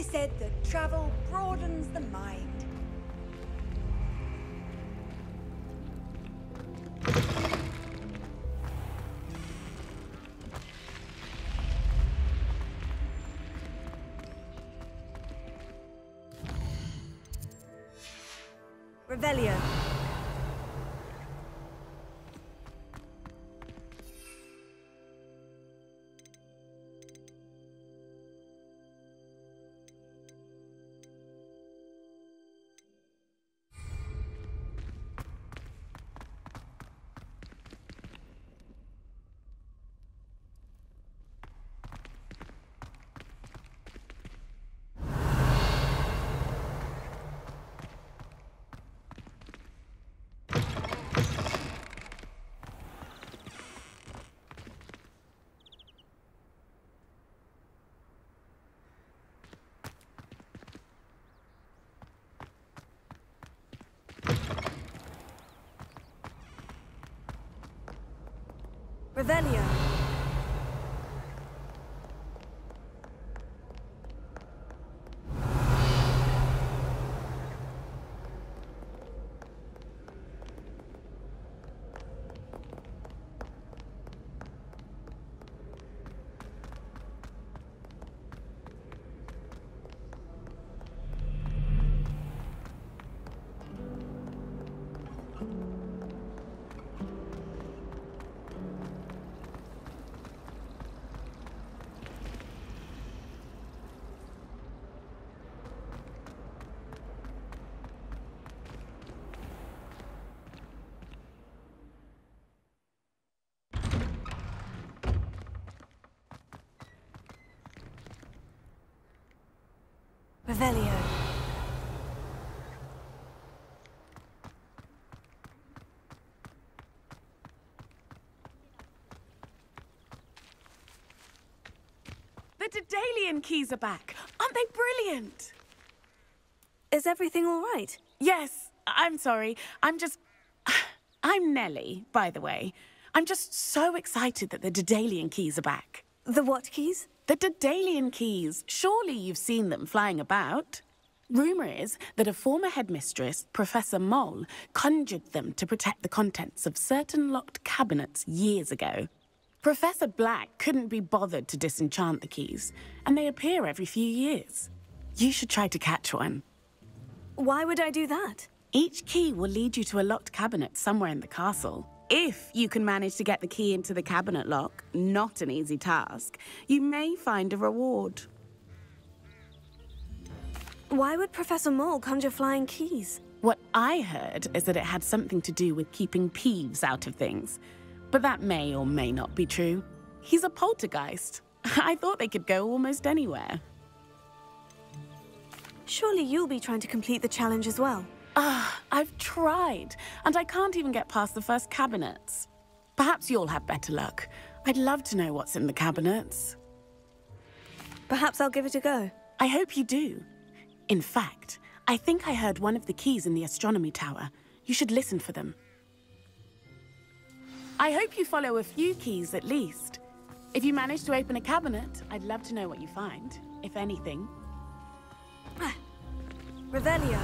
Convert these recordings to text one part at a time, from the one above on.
always said that travel broadens the mind. Revelio. Revelio. Revelio. The Daedalian keys are back. Aren't they brilliant? Is everything all right? Yes, I'm sorry. I'm Nellie, by the way. I'm just so excited that the Daedalian keys are back. The what keys? The Daedalian keys. Surely you've seen them flying about. Rumour is that a former headmistress, Professor Mole, conjured them to protect the contents of certain locked cabinets years ago. Professor Black couldn't be bothered to disenchant the keys, and they appear every few years. You should try to catch one. Why would I do that? Each key will lead you to a locked cabinet somewhere in the castle. If you can manage to get the key into the cabinet lock, not an easy task, you may find a reward. Why would Professor Mole conjure flying keys? What I heard is that it had something to do with keeping Peeves out of things. But that may or may not be true. He's a poltergeist. I thought they could go almost anywhere. Surely you'll be trying to complete the challenge as well. I've tried, and I can't even get past the first cabinets. Perhaps you'll have better luck. I'd love to know what's in the cabinets. Perhaps I'll give it a go. I hope you do. In fact, I think I heard one of the keys in the astronomy tower. You should listen for them. I hope you follow a few keys at least. If you manage to open a cabinet, I'd love to know what you find, if anything. Revelio.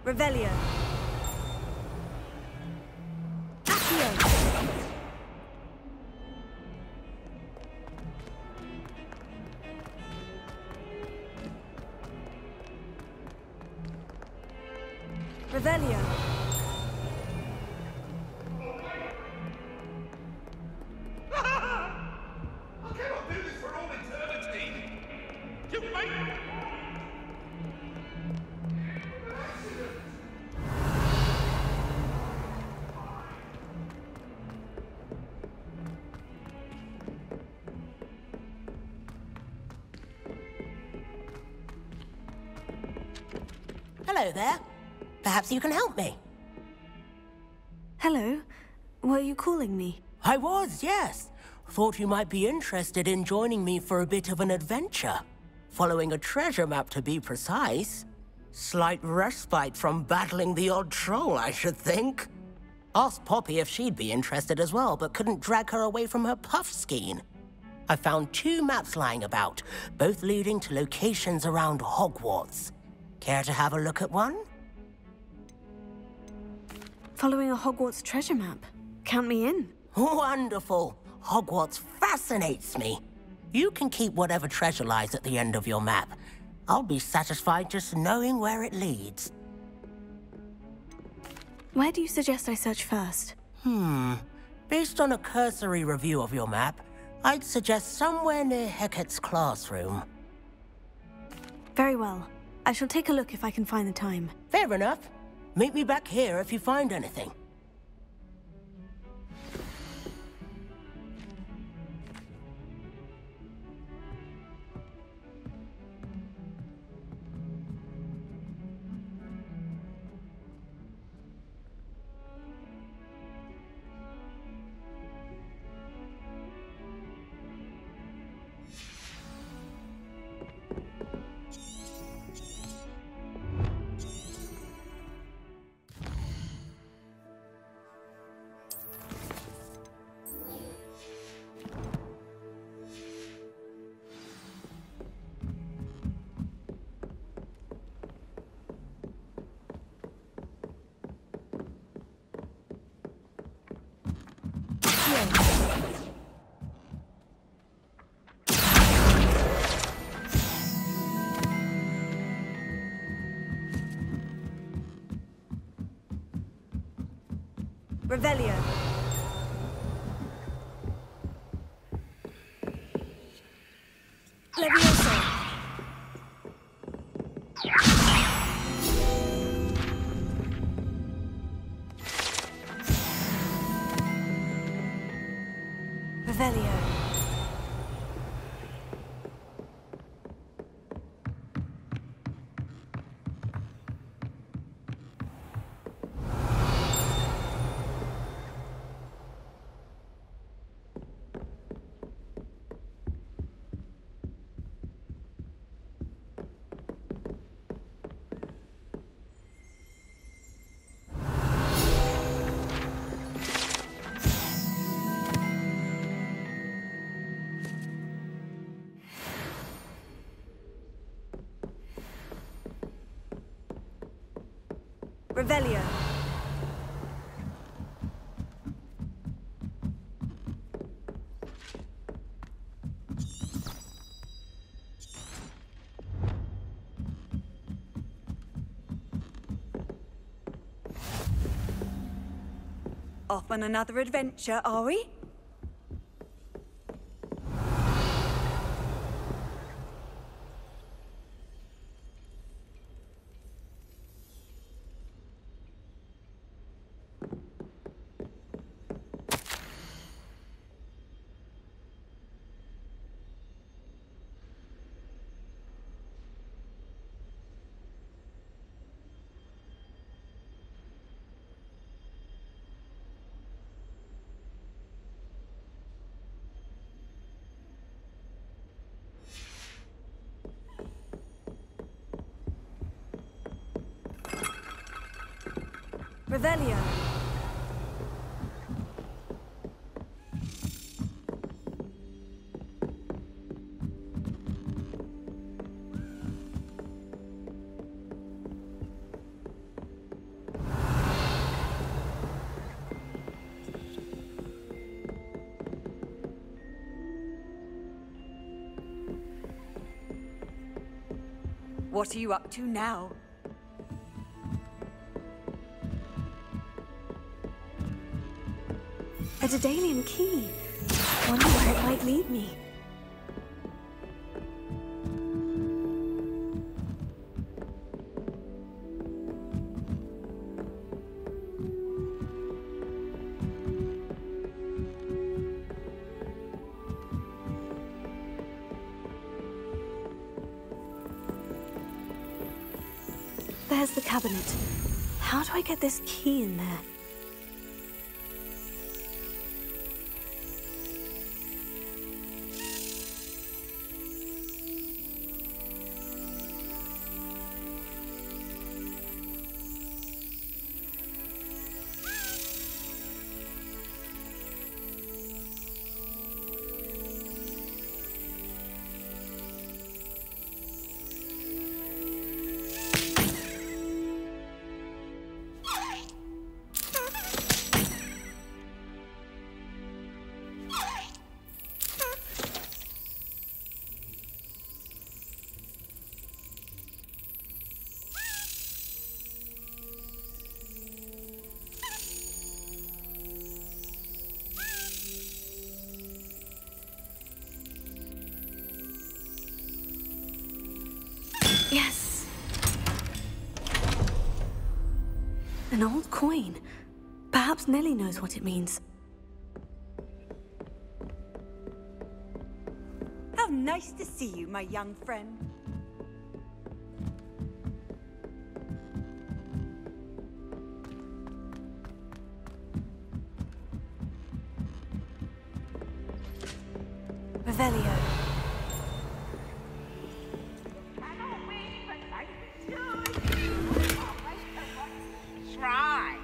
Revelio. Accio. Revelio. I cannot do this for all eternity! You wait! Hello there. Perhaps you can help me. Hello. Were you calling me? I was, yes. Thought you might be interested in joining me for a bit of an adventure. Following a treasure map, to be precise. Slight respite from battling the odd troll, I should think. Asked Poppy if she'd be interested as well, but couldn't drag her away from her puff skein. I found 2 maps lying about, both leading to locations around Hogwarts. Care to have a look at one? Following a Hogwarts treasure map. Count me in. Wonderful. Hogwarts fascinates me. You can keep whatever treasure lies at the end of your map. I'll be satisfied just knowing where it leads. Where do you suggest I search first? Based on a cursory review of your map, I'd suggest somewhere near Hecat's classroom. Very well. I shall take a look if I can find the time. Fair enough. Meet me back here if you find anything. Revelio. Levioso. Revelio. Revelio. Off on another adventure, are we? Revelio. What are you up to now? A Daedalian key. Wonder where it might lead me. there's the cabinet. How do I get this key in there? Yes! An old coin. Perhaps Nellie knows what it means. How nice to see you, my young friend. Revelio. Try.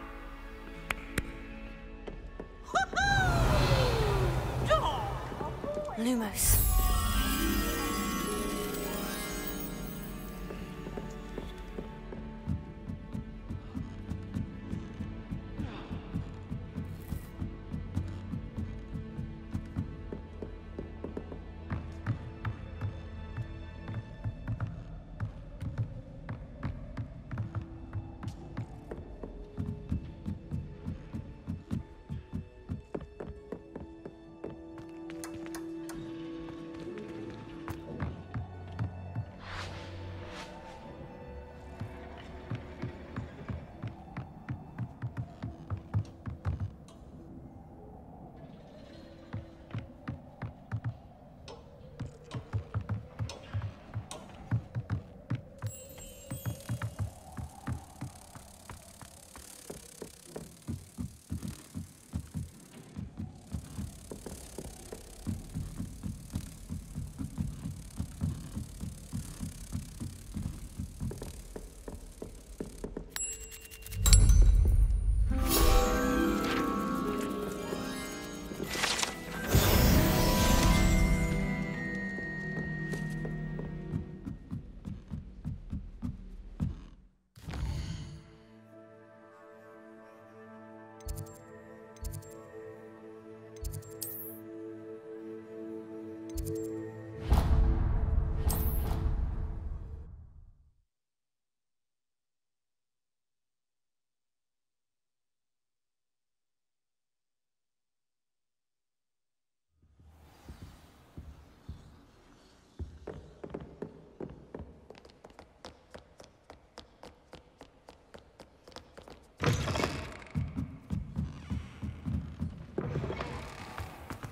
Lumos.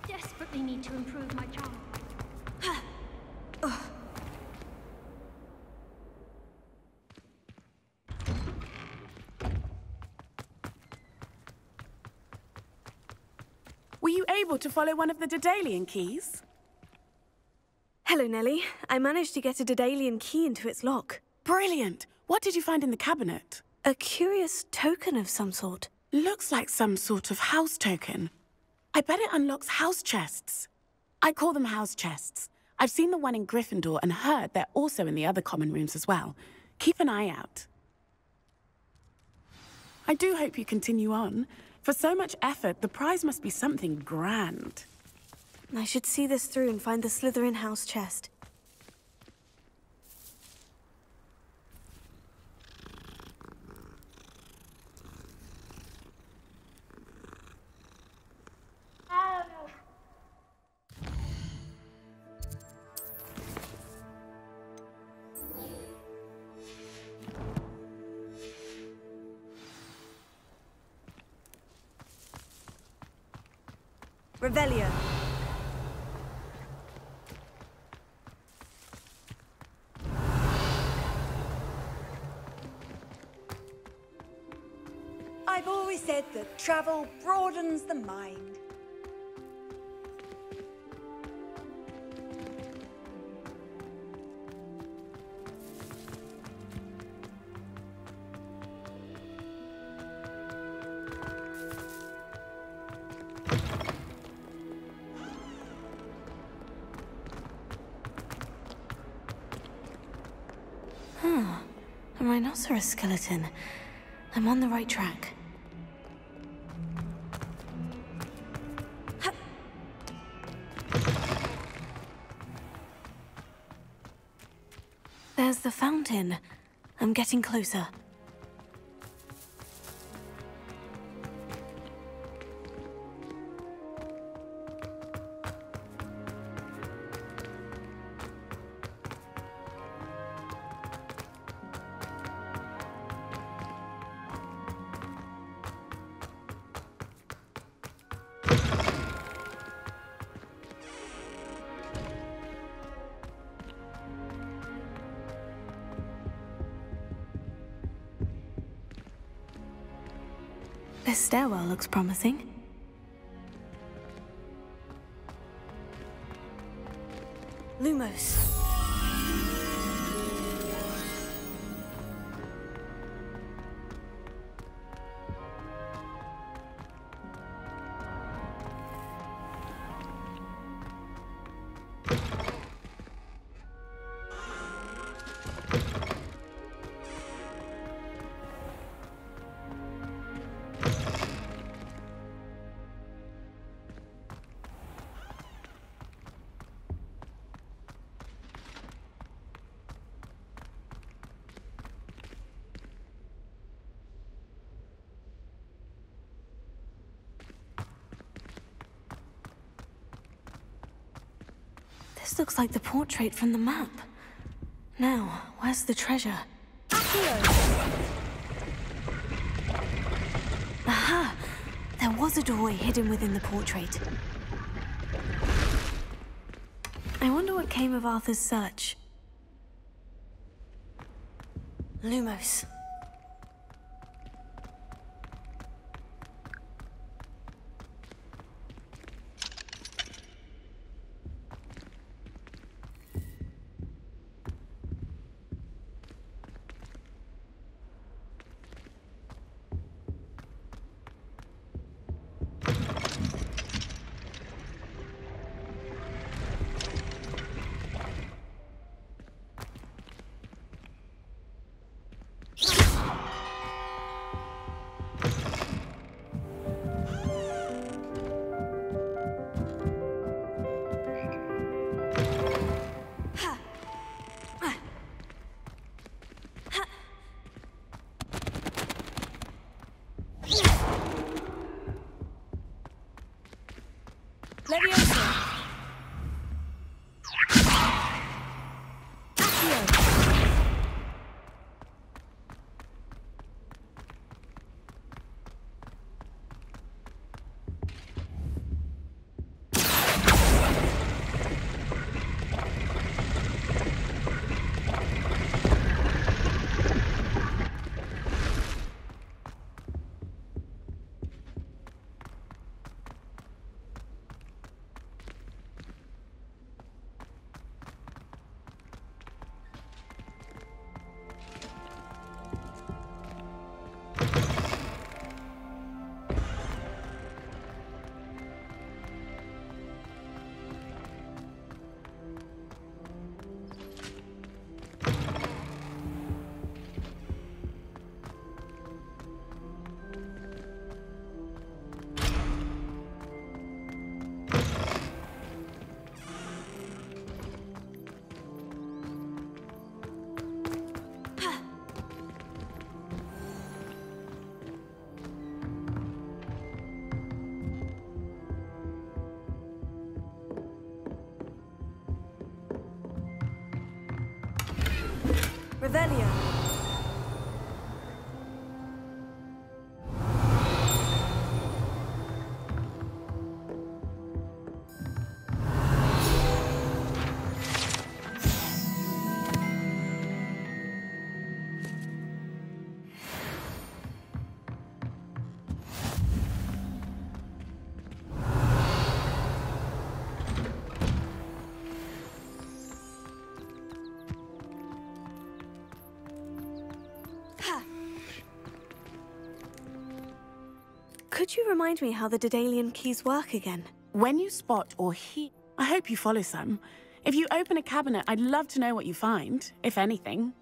Desperately need to improve my charm. Were you able to follow one of the Daedalian keys? Hello, Nellie. I managed to get a Daedalian key into its lock. Brilliant! What did you find in the cabinet? A curious token of some sort. Looks like some sort of house token. I bet it unlocks house chests. I call them house chests. I've seen the one in Gryffindor and heard they're also in the other common rooms as well. Keep an eye out. I do hope you continue on. For so much effort, the prize must be something grand. I should see this through and find the Slytherin house chest. Revelio. I've always said that travel broadens the mind. A rhinoceros skeleton. I'm on the right track. There's the fountain. I'm getting closer. This stairwell looks promising. Lumos. This looks like the portrait from the map. Now, where's the treasure? Aha! There was a doorway hidden within the portrait. I wonder what came of Arthur's search. Lumos. Revelio. Could you remind me how the Daedalian keys work again? When you spot or hear... I hope you follow some. If you open a cabinet, I'd love to know what you find, if anything.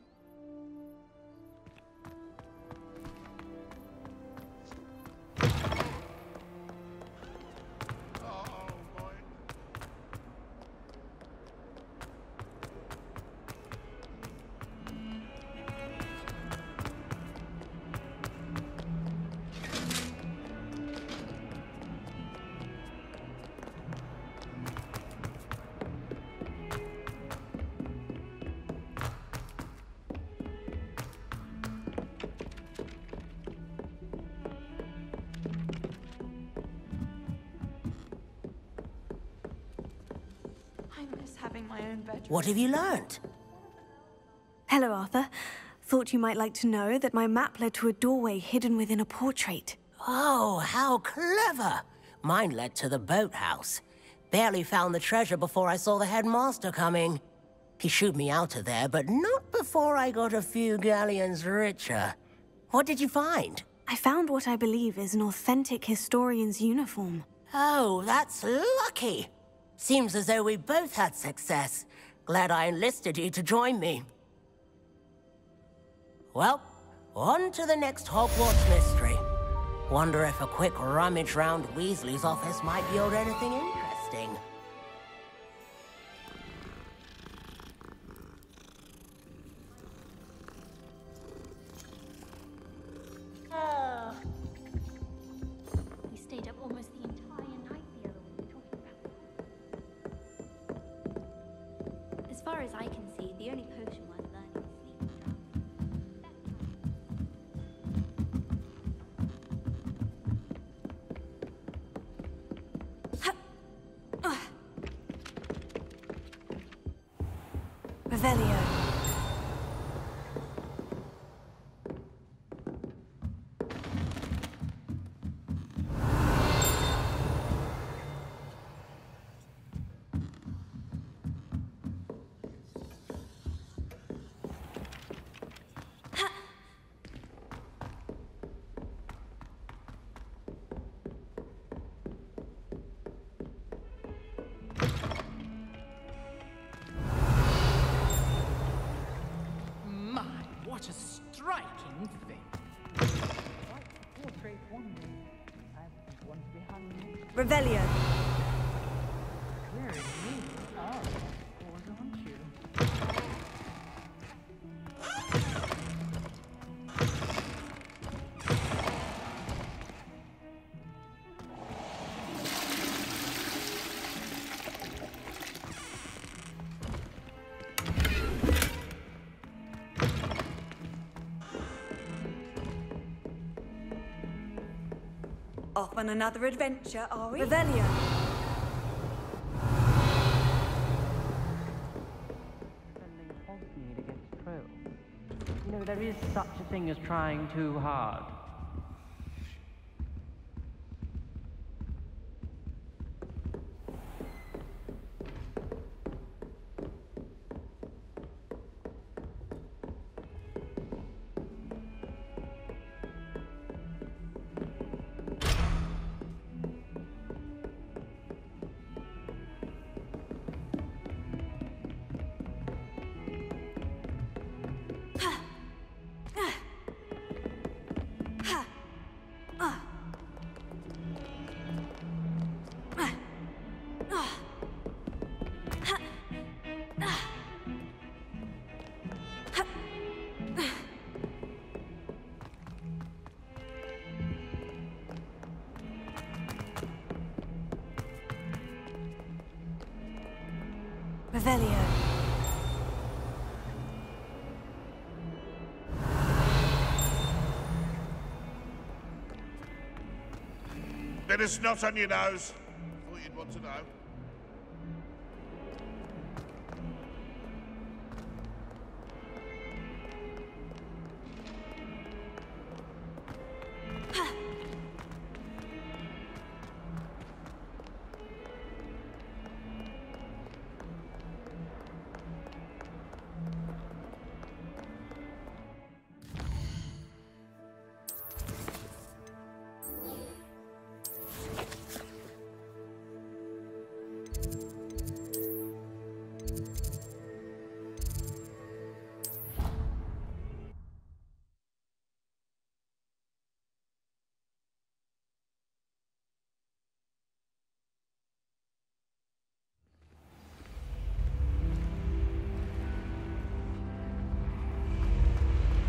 Having my own bedroom. What have you learnt? Hello, Arthur. Thought you might like to know that my map led to a doorway hidden within a portrait. Oh, how clever! Mine led to the boathouse. Barely found the treasure before I saw the headmaster coming. He shooed me out of there, but not before I got a few galleons richer. What did you find? I found what I believe is an authentic historian's uniform. Oh, that's lucky. Seems as though we both had success. Glad I enlisted you to join me. Well, on to the next Hogwarts mystery. Wonder if a quick rummage round Weasley's office might yield anything interesting. We stayed up almost the entire night the other week talking about. As far as I can see, the only potion worth learning is sleep Revelio. What a striking thing! Revelio. Very neat. Oh, aren't you? Off on another adventure, are we? Revelio. Defending Hogsmeade against trolls. You know, there is such a thing as trying too hard. Revelio. Bit of snot on your nose. Thought you'd want to know.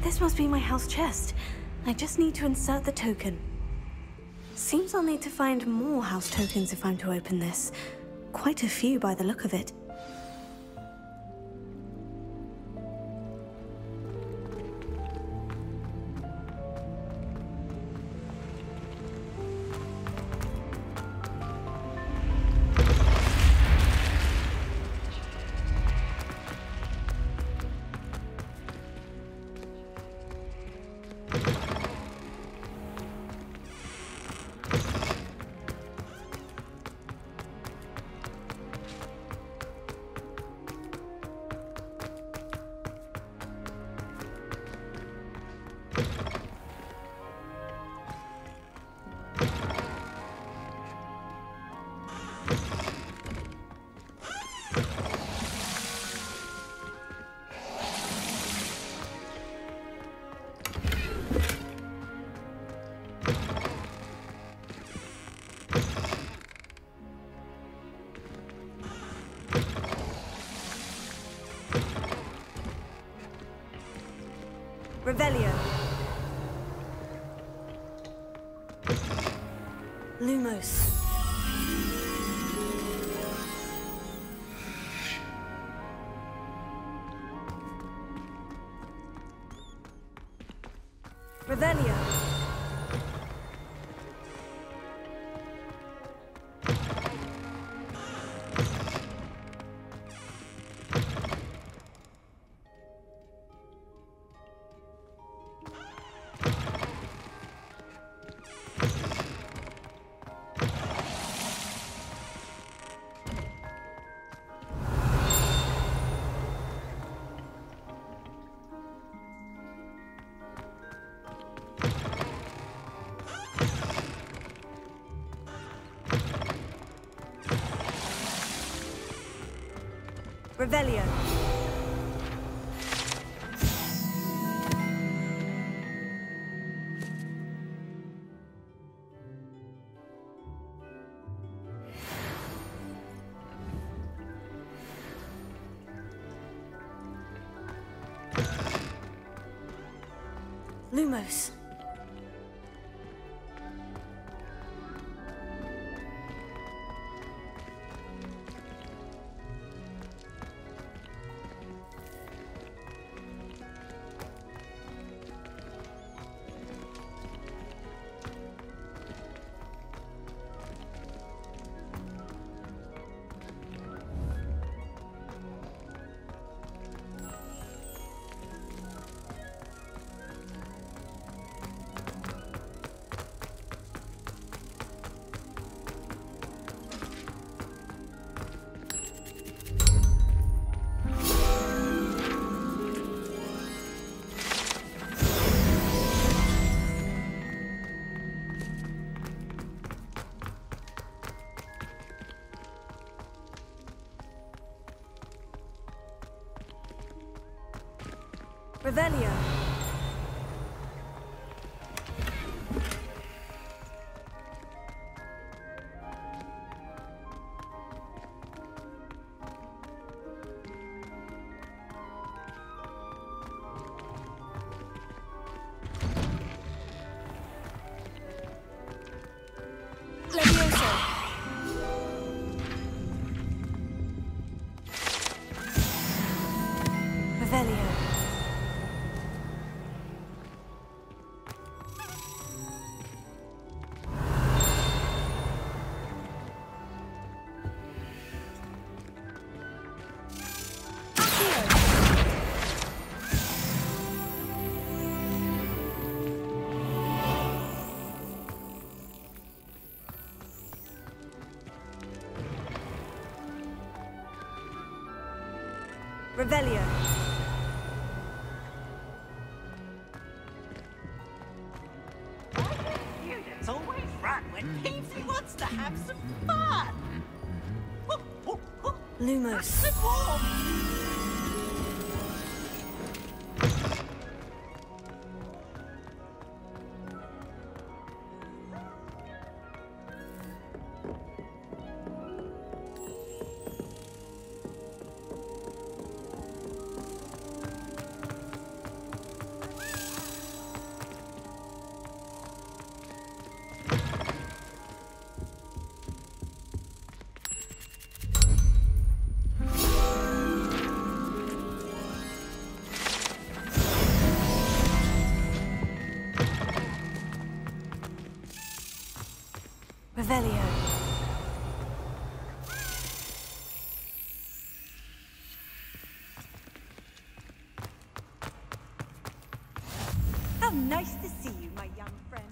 This must be my house chest. I just need to insert the token. Seems I'll need to find more house tokens if I'm to open this. Quite a few by the look of it. Revelio. Lumos. Revelio. Revelio. Lumos. Revelio. Levioso. Revelio. Revelio. Students always run when Peavesy wants to have some fun. Lumos. Some warm. Revelio. How nice to see you, my young friend.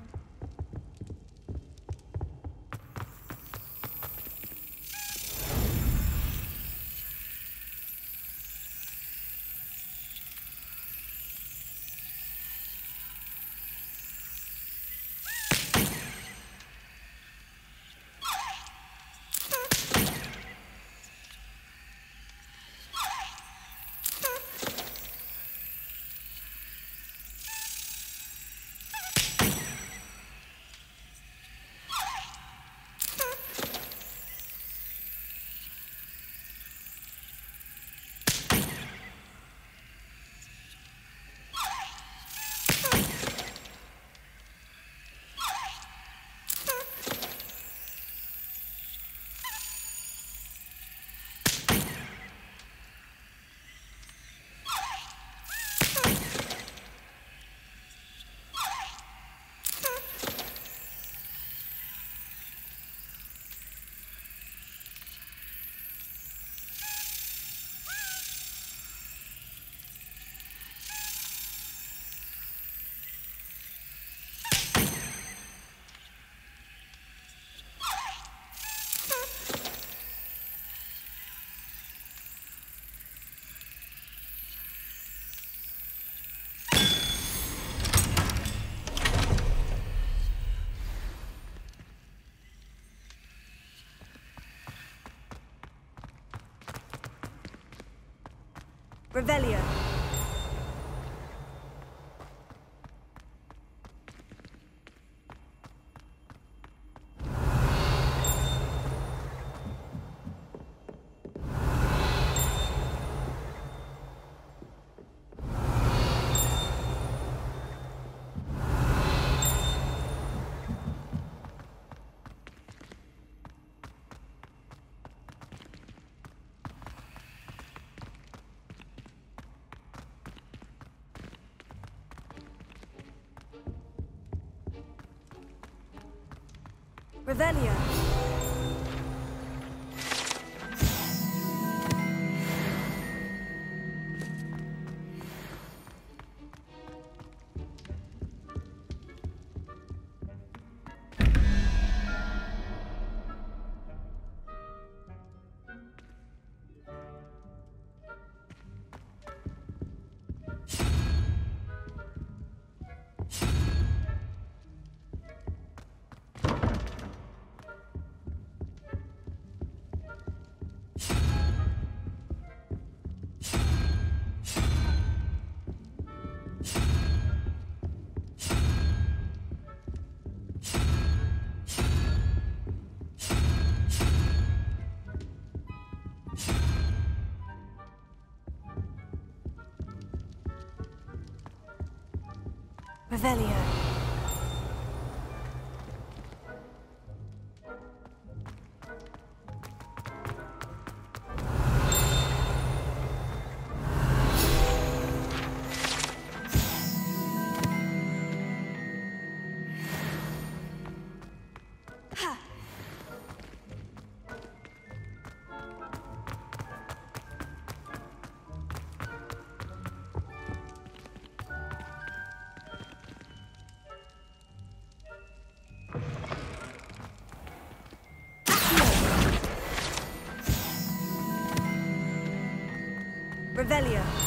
Revelio. Revelio. Revelio. Revelio.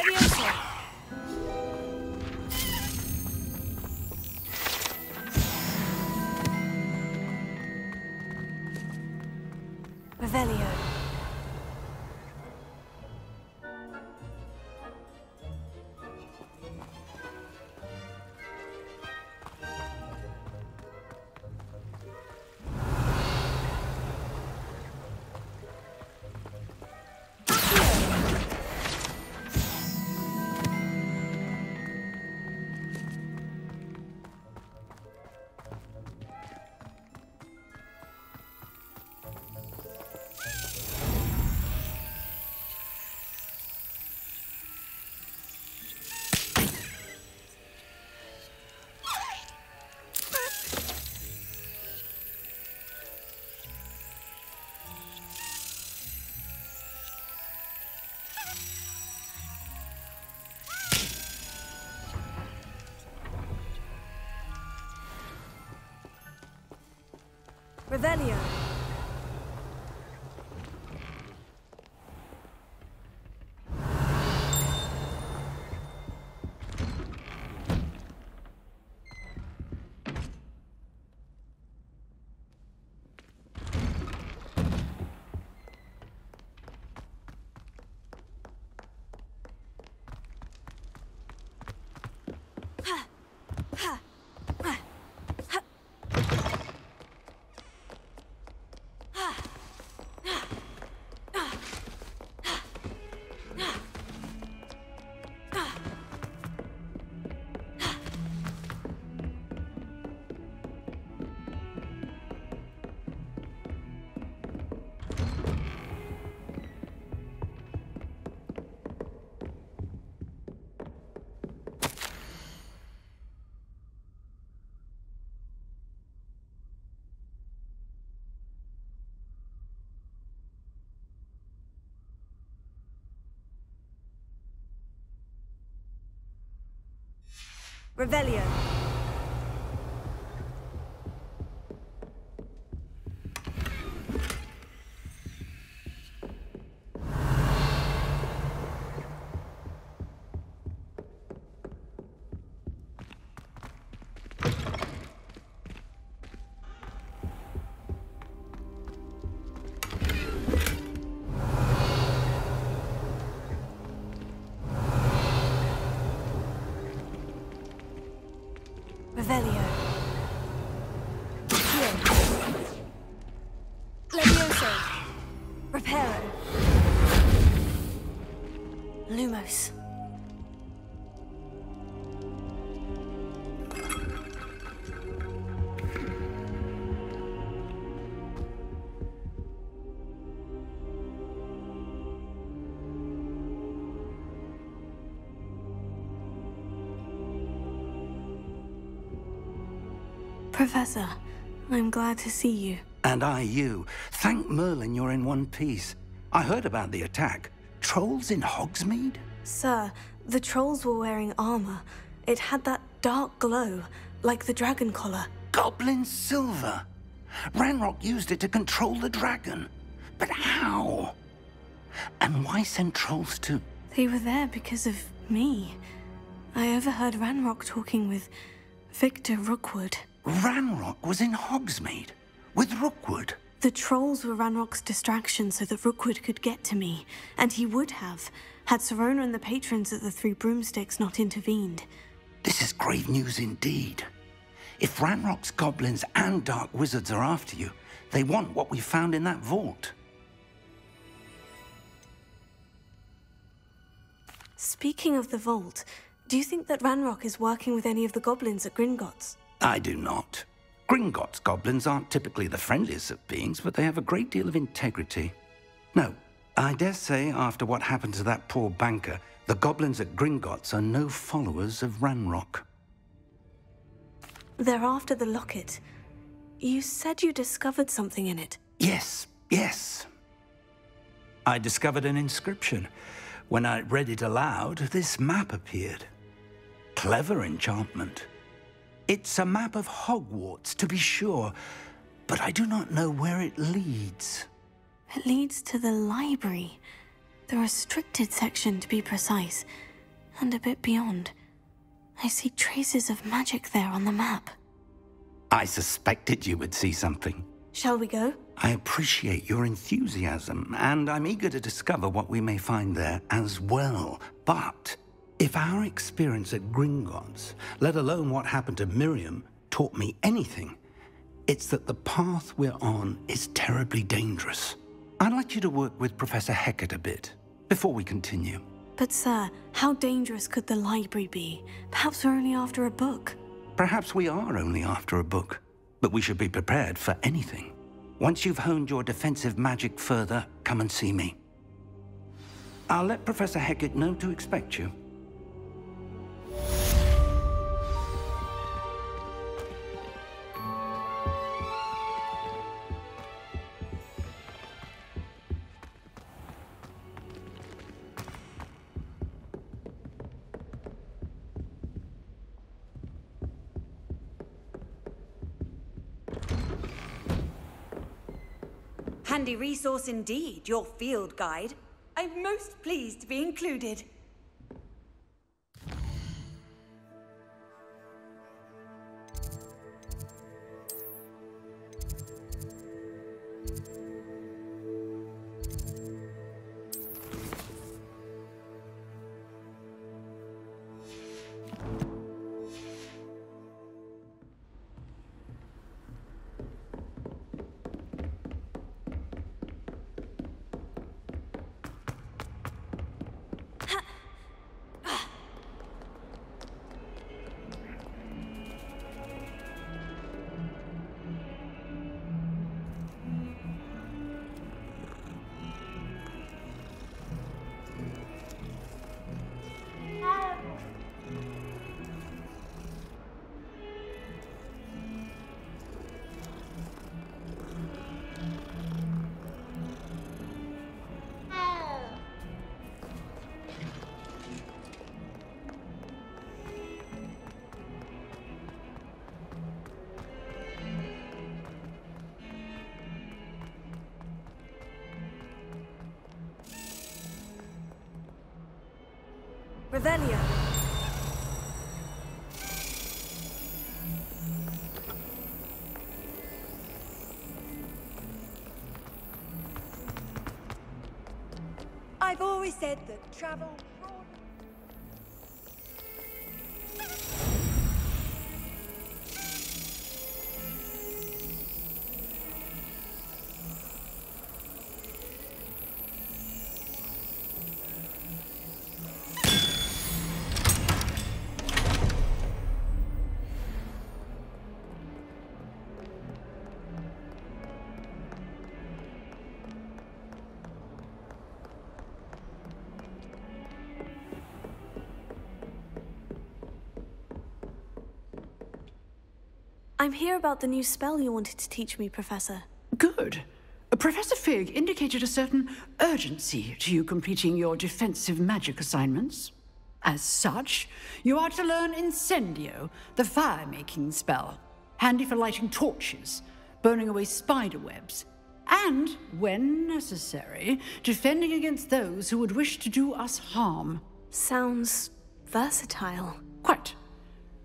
Leviosa! Revelio. Revelio. Revelio. Revelio. Levioso. Reparo. Lumos. Professor, I'm glad to see you. And I you. Thank Merlin you're in one piece. I heard about the attack. Trolls in Hogsmeade? Sir, the trolls were wearing armor. It had that dark glow, like the dragon collar. Goblin silver! Ranrock used it to control the dragon. But how? And why send trolls too? They were there because of me. I overheard Ranrock talking with Victor Rookwood. Ranrock was in Hogsmeade? With Rookwood? The trolls were Ranrock's distraction so that Rookwood could get to me. And he would have, had Serona and the patrons at the Three Broomsticks not intervened. This is grave news indeed. If Ranrock's goblins and dark wizards are after you, they want what we found in that vault. Speaking of the vault, do you think that Ranrock is working with any of the goblins at Gringotts? I do not. Gringotts goblins aren't typically the friendliest of beings, but they have a great deal of integrity. No, I dare say after what happened to that poor banker, the goblins at Gringotts are no followers of Ranrock. They're after the locket. You said you discovered something in it. Yes. I discovered an inscription. When I read it aloud, this map appeared. Clever enchantment. It's a map of Hogwarts, to be sure, but I do not know where it leads. It leads to the library. The restricted section, to be precise. and a bit beyond. I see traces of magic there on the map. I suspected you would see something. Shall we go? I appreciate your enthusiasm, and I'm eager to discover what we may find there as well. But if our experience at Gringotts, let alone what happened to Miriam, taught me anything, it's that the path we're on is terribly dangerous. I'd like you to work with Professor Hecat a bit before we continue. But sir, how dangerous could the library be? Perhaps we're only after a book. Perhaps we are only after a book, but we should be prepared for anything. Once you've honed your defensive magic further, come and see me. I'll let Professor Hecat know to expect you. Handy resource indeed, your field guide. I'm most pleased to be included. Revelio. I've always said that travel... I'm here about the new spell you wanted to teach me, Professor. Good. Professor Fig indicated a certain urgency to you completing your defensive magic assignments. As such, you are to learn Incendio, the fire-making spell, handy for lighting torches, burning away spider webs, and, when necessary, defending against those who would wish to do us harm. Sounds versatile. Quite.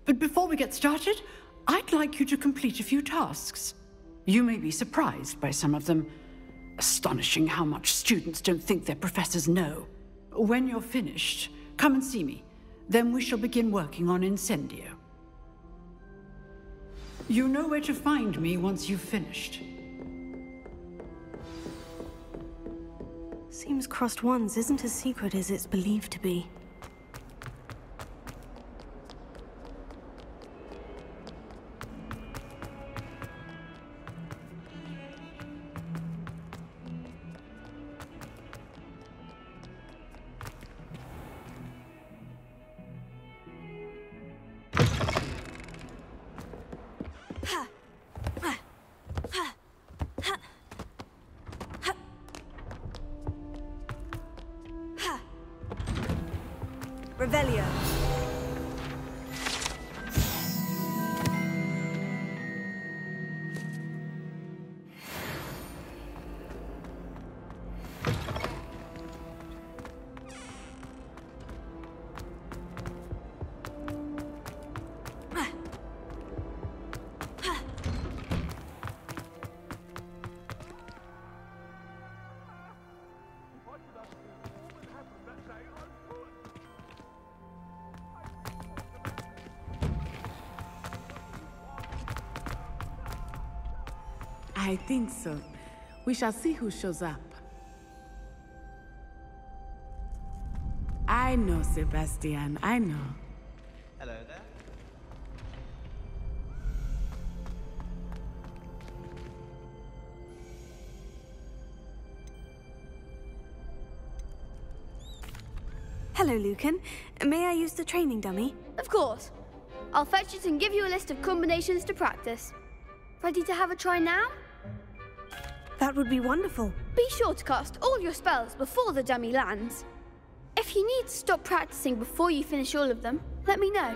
But before we get started, I'd like you to complete a few tasks. You may be surprised by some of them. Astonishing how much students don't think their professors know. When you're finished, come and see me. Then we shall begin working on Incendio. You know where to find me once you've finished. Seems Crossed Wands isn't as secret as it's believed to be. Revelio. I think so. We shall see who shows up. I know, Sebastian, I know. Hello there. Hello, Lucan. May I use the training dummy? Of course. I'll fetch it and give you a list of combinations to practice. Ready to have a try now? That would be wonderful. Be sure to cast all your spells before the dummy lands. If you need to stop practicing before you finish all of them, let me know.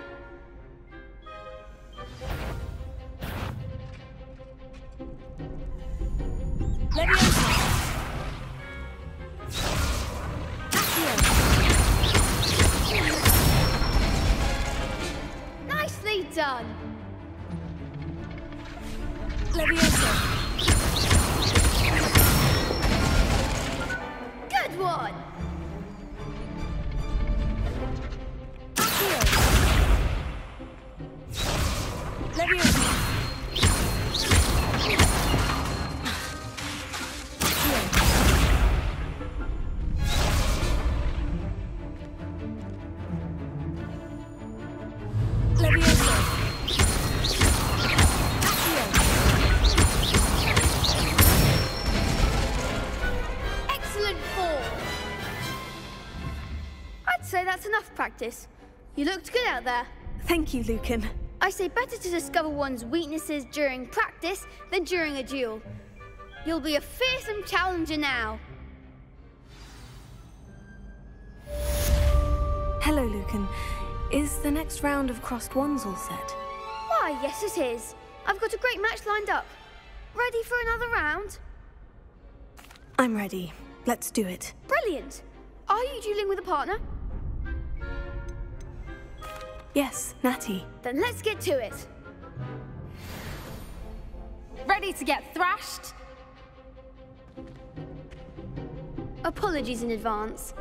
Nicely done. Leviosa. Good one. Leviosa. Excellent form. I'd say that's enough practice. You looked good out there. Thank you, Lucan. I say better to discover one's weaknesses during practice than during a duel. You'll be a fearsome challenger now. Hello, Lucan. Is the next round of crossed wands all set? Why, yes it is. I've got a great match lined up. Ready for another round? I'm ready. Let's do it. Brilliant. Are you dueling with a partner? Yes, Natty. Then let's get to it. Ready to get thrashed? Apologies in advance.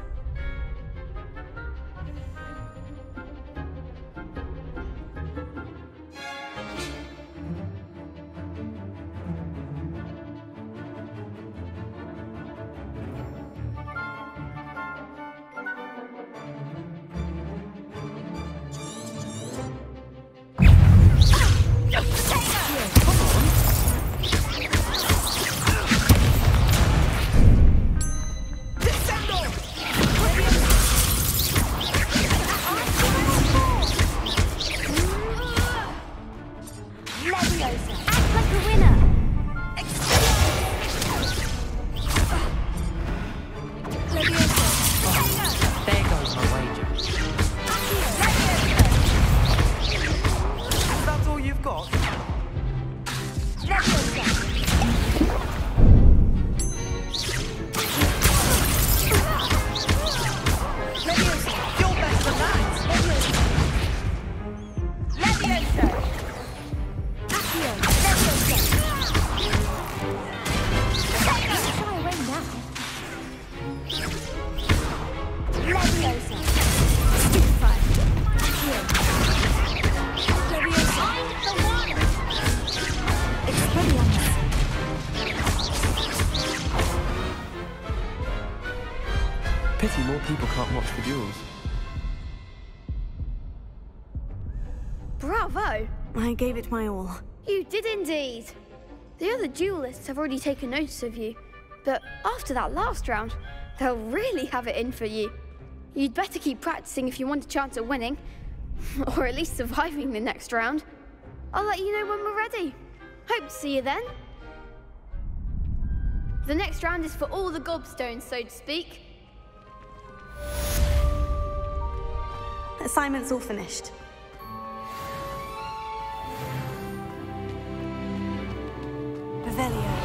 Pity more people can't watch the duels. Bravo! I gave it my all. You did indeed. The other duelists have already taken notice of you, but after that last round, they'll really have it in for you. You'd better keep practicing if you want a chance at winning, or at least surviving the next round. I'll let you know when we're ready. Hope to see you then. The next round is for all the gobstones, so to speak. Assignment's all finished. Revelio.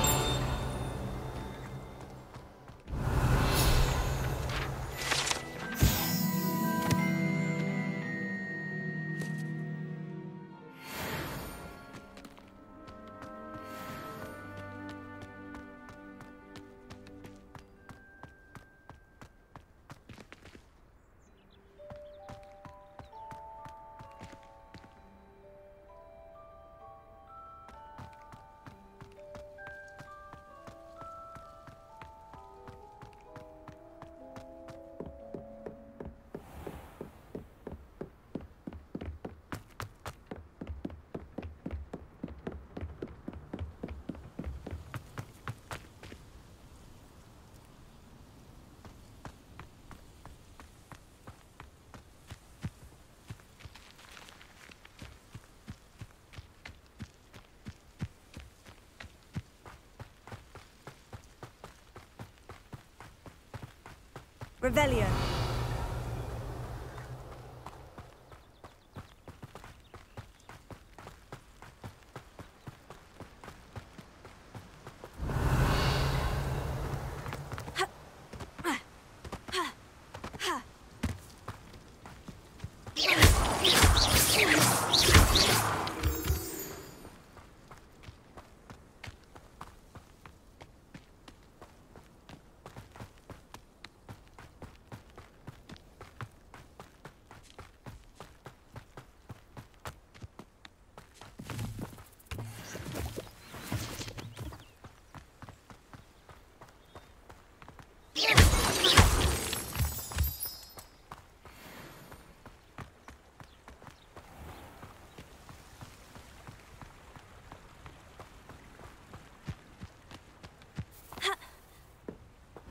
Revelio.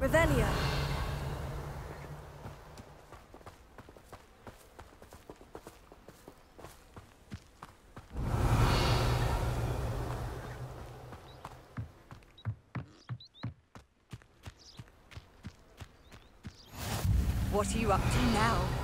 Revelio. What are you up to now?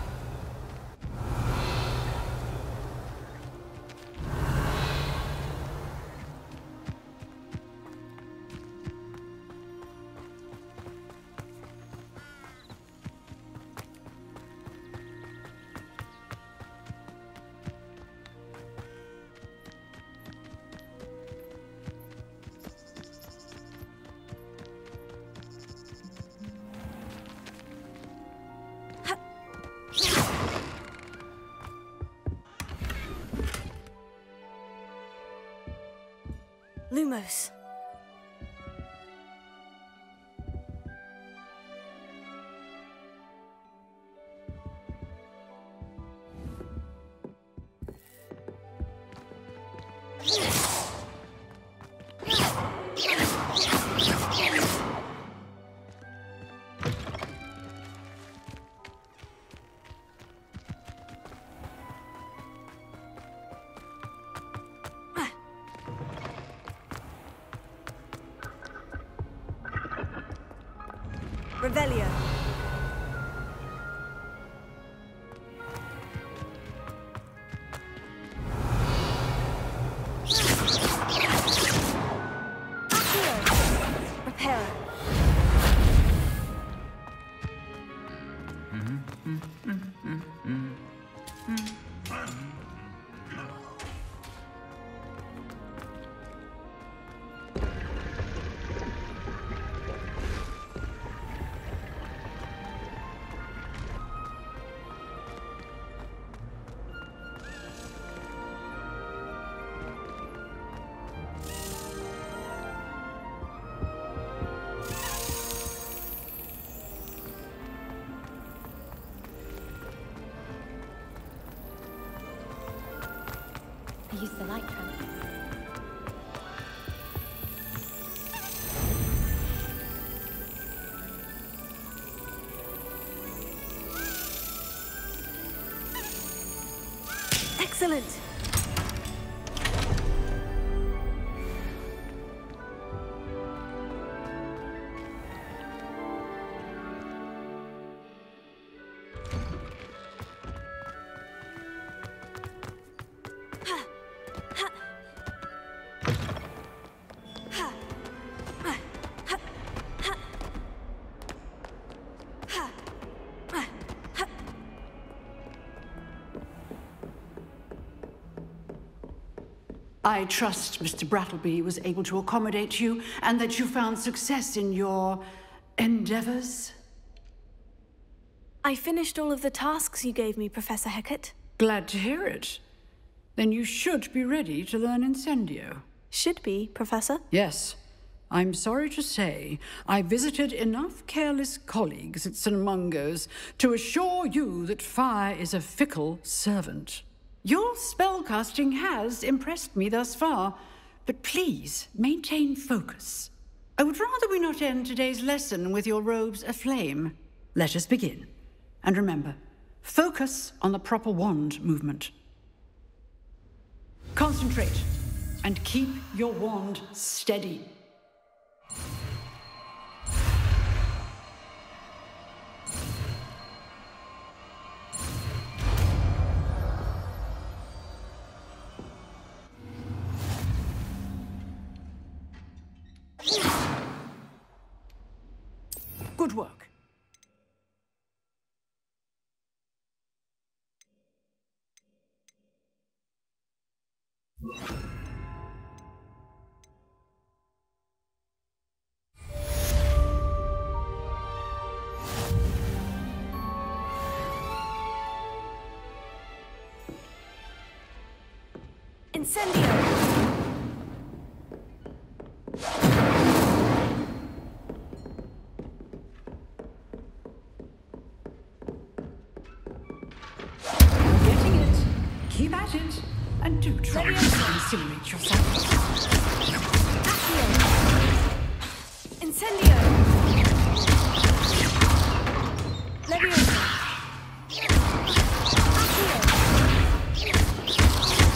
Lumos. Revelio. Repair. I use the light trap. Excellent. I trust Mr. Brattleby was able to accommodate you and that you found success in your endeavors. I finished all of the tasks you gave me, Professor Hecat. Glad to hear it. Then you should be ready to learn Incendio. Should be, Professor. Yes. I'm sorry to say, I visited enough careless colleagues at St. Mungo's to assure you that fire is a fickle servant. Your spellcasting has impressed me thus far, but please maintain focus. I would rather we not end today's lesson with your robes aflame. Let us begin. And remember, focus on the proper wand movement. Concentrate and keep your wand steady. Good work. Incendio! Getting it. Keep at it. And do try to incinerate yourself. Incendio! Leviosa!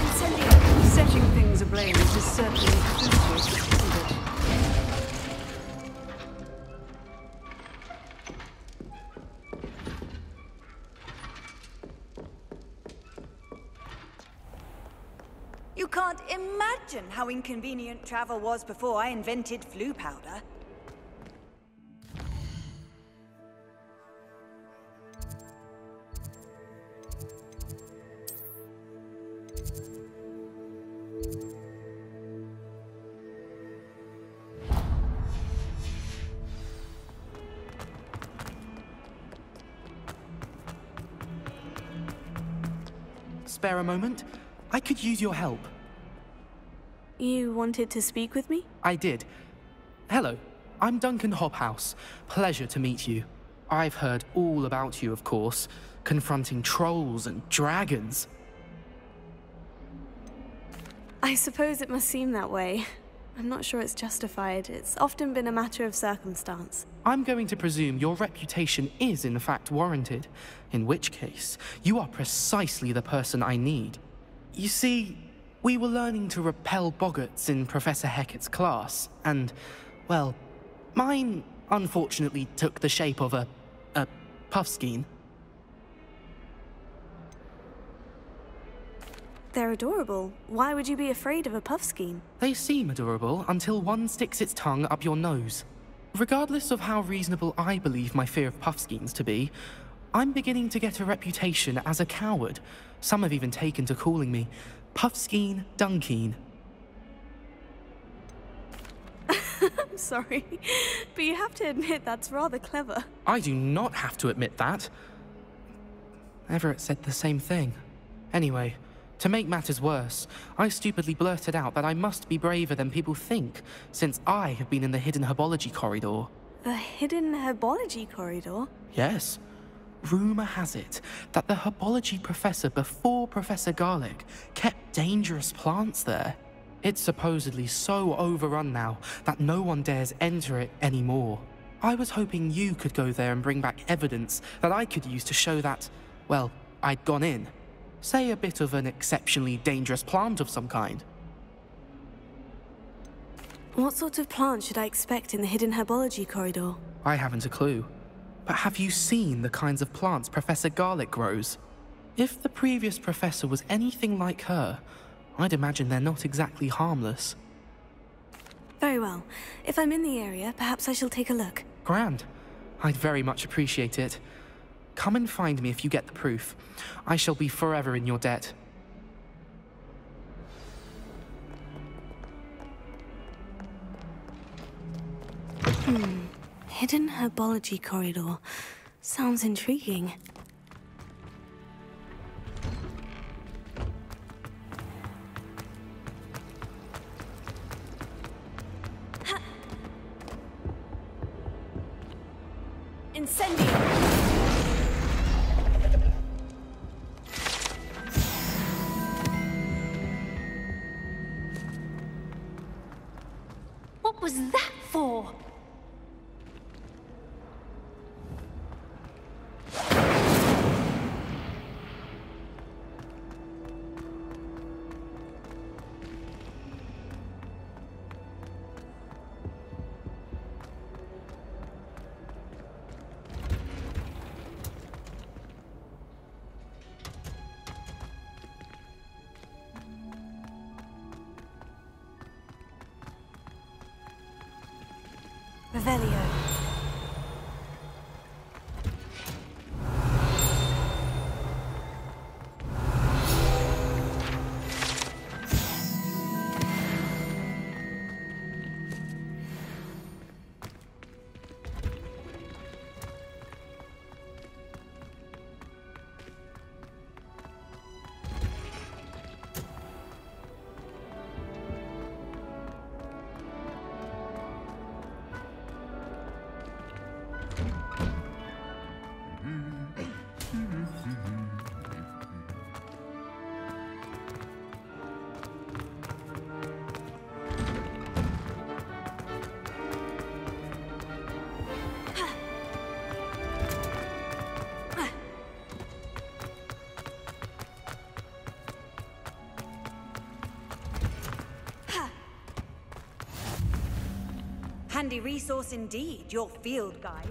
Incendio! Setting things ablaze is certainly fruitless, isn't it? You can't imagine how inconvenient travel was before I invented flu powder. Spare a moment? I could use your help. You wanted to speak with me? I did. Hello, I'm Duncan Hobhouse. Pleasure to meet you. I've heard all about you, of course, confronting trolls and dragons. I suppose it must seem that way. I'm not sure it's justified. It's often been a matter of circumstance. I'm going to presume your reputation is in fact warranted, in which case, you are precisely the person I need. You see, we were learning to repel boggarts in Professor Hecat's class, and, well, mine unfortunately took the shape of a puffskein. They're adorable. Why would you be afraid of a puffskein? They seem adorable until one sticks its tongue up your nose. Regardless of how reasonable I believe my fear of puffskeins to be, I'm beginning to get a reputation as a coward. Some have even taken to calling me Puffskein Dunkeen. I'm sorry, but you have to admit that's rather clever. I do not have to admit that. Everett said the same thing. Anyway, to make matters worse, I stupidly blurted out that I must be braver than people think, since I have been in the hidden herbology corridor. The hidden herbology corridor? Yes. Rumour has it that the herbology professor before Professor Garlic kept dangerous plants there. It's supposedly so overrun now that no one dares enter it anymore. I was hoping you could go there and bring back evidence that I could use to show that, well, I'd gone in. Say a bit of an exceptionally dangerous plant of some kind. What sort of plant should I expect in the hidden herbology corridor? I haven't a clue. But have you seen the kinds of plants Professor Garlic grows? If the previous professor was anything like her, I'd imagine they're not exactly harmless. Very well. If I'm in the area, perhaps I shall take a look. Grand. I'd very much appreciate it. Come and find me if you get the proof. I shall be forever in your debt. Hidden herbology corridor. Sounds intriguing. Incendio! What was that for? Revelio. handy resource indeed, your field guide.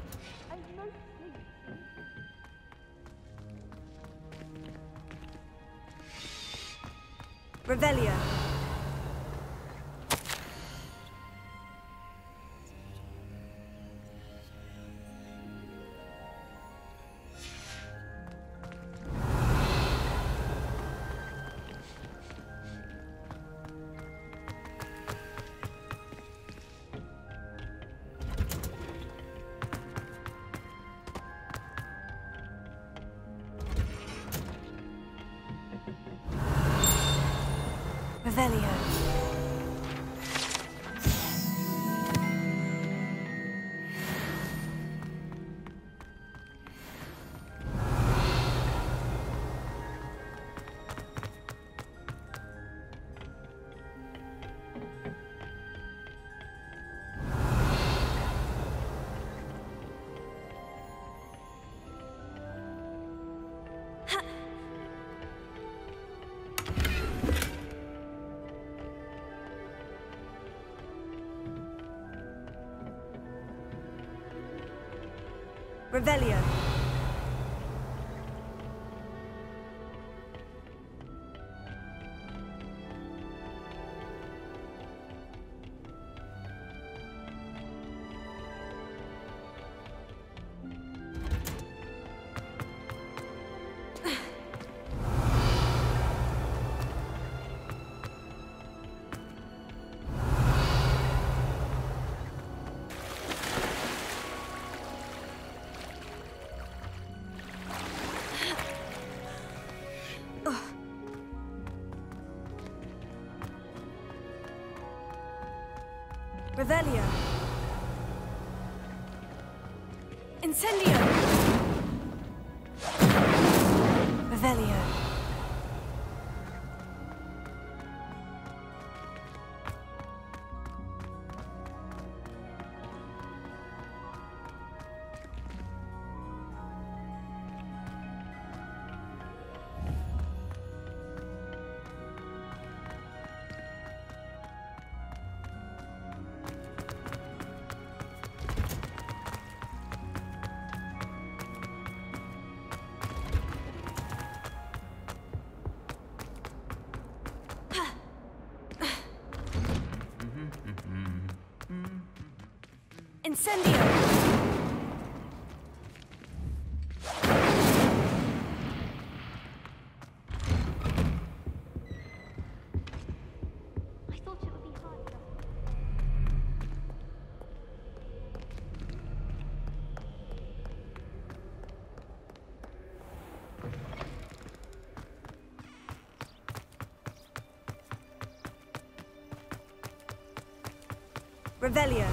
Revelio. Revelio. Revelio. Revelio. Incendio. Revelio. Incendio! I thought it would be harder. Revelio.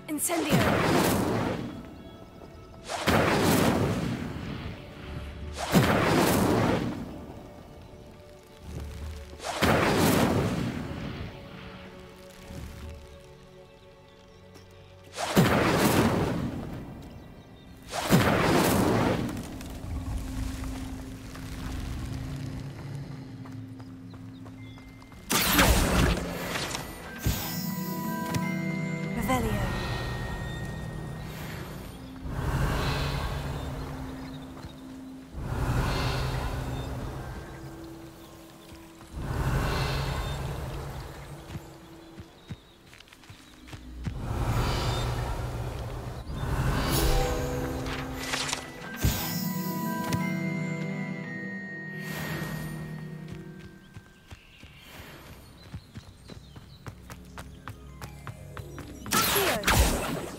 Incendio! Revelio.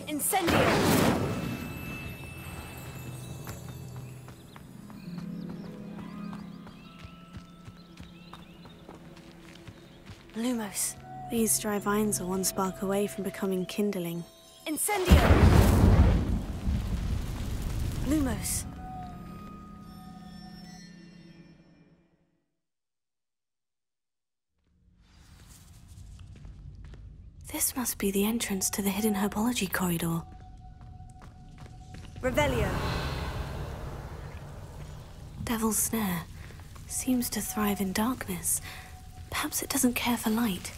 Incendio! Lumos. These dry vines are one spark away from becoming kindling. Incendio! Lumos. This must be the entrance to the hidden herbology corridor. Revelio. Devil's Snare seems to thrive in darkness. Perhaps it doesn't care for light.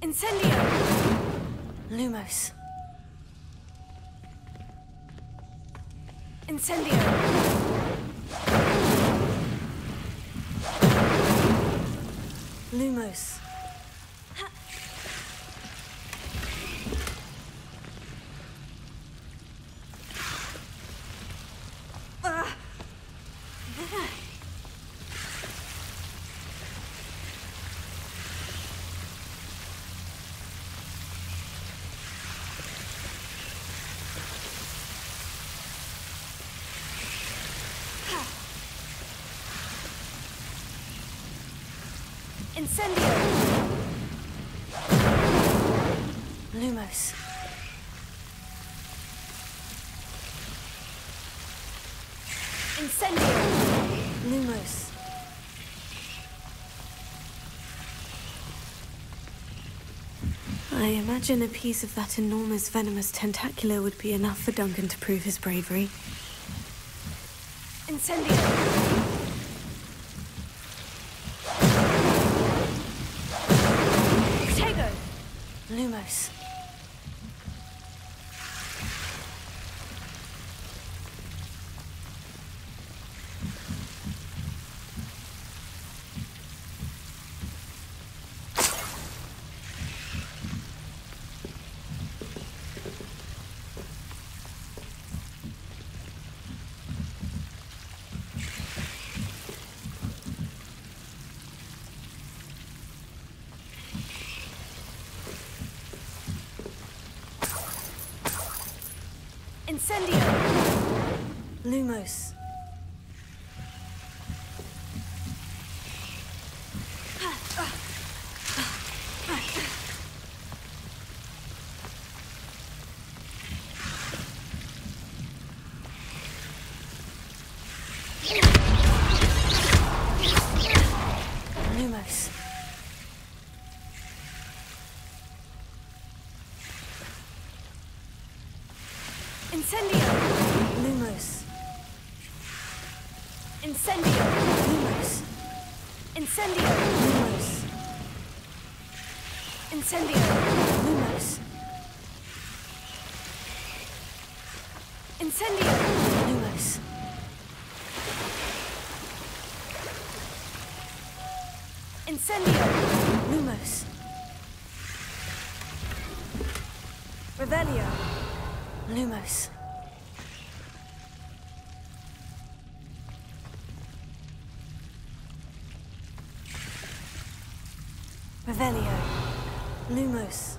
Incendio! Lumos. Incendio! Lumos. Incendio! Lumos. Incendio! Lumos. I imagine a piece of that enormous venomous tentacular would be enough for Duncan to prove his bravery. Incendio! Lumos. Incendio! Lumos. Lumos. Incendio! Lumos. Incendio! Lumos. Incendio! Lumos. Incendio! Lumos. Incendio! Lumos. Incendio! Lumos. Revelio! Lumos. Revelio! Lumos.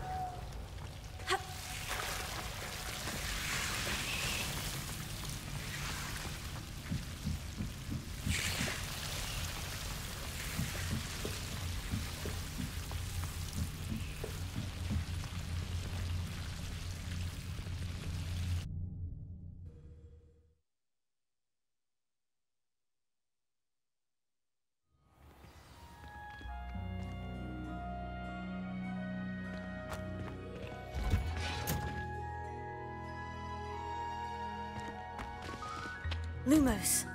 Lumos.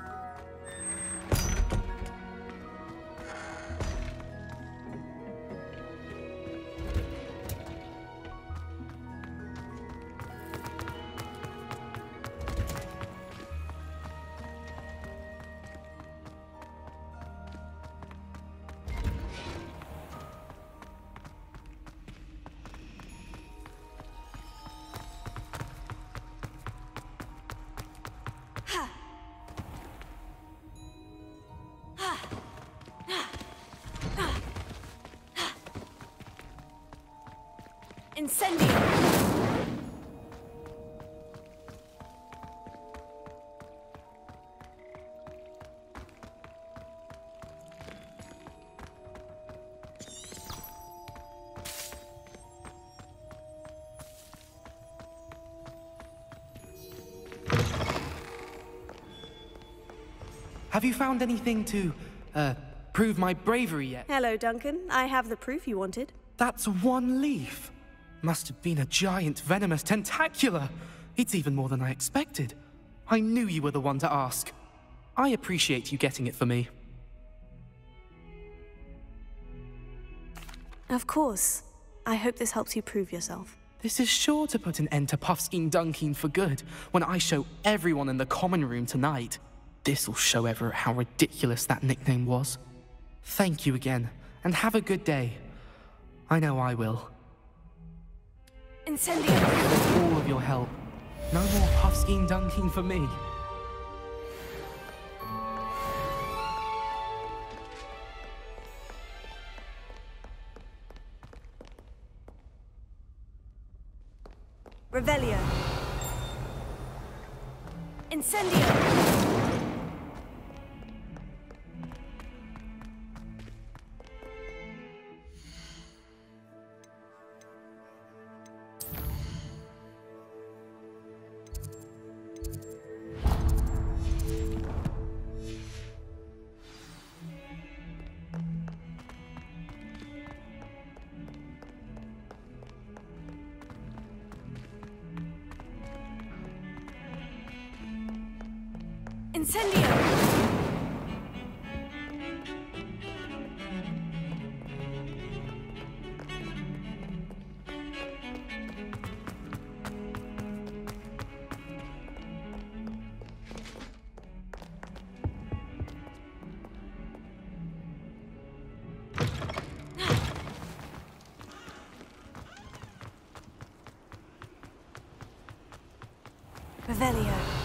Incendio! Have you found anything to, prove my bravery yet? Hello, Duncan. I have the proof you wanted. That's one leaf. Must have been a giant venomous tentacula. It's even more than I expected. I knew you were the one to ask. I appreciate you getting it for me. Of course. I hope this helps you prove yourself. This is sure to put an end to Puffskein Dunkeen for good when I show everyone in the common room tonight. This'll show Everett how ridiculous that nickname was. Thank you again, and have a good day. I know I will. Incendio! For all of your help. No more Puffskein Dunkeen for me. Revelio! Incendio! Incendio! Revelio.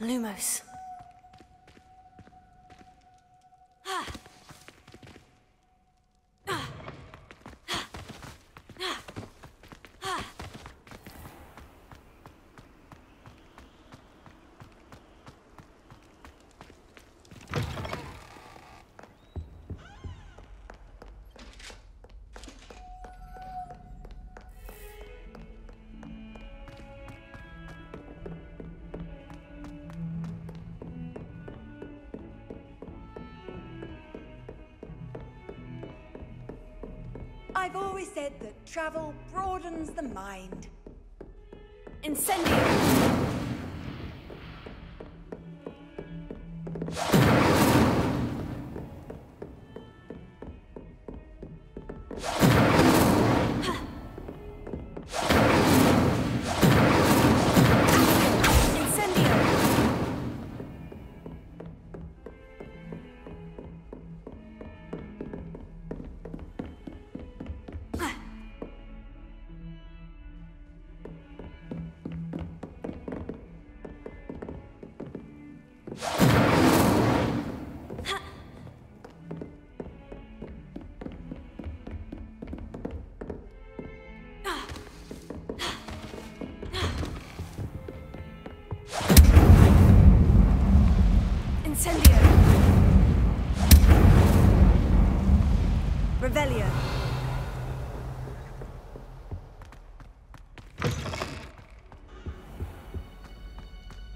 Lumos. I've always said that travel broadens the mind. Incendio! Revelio.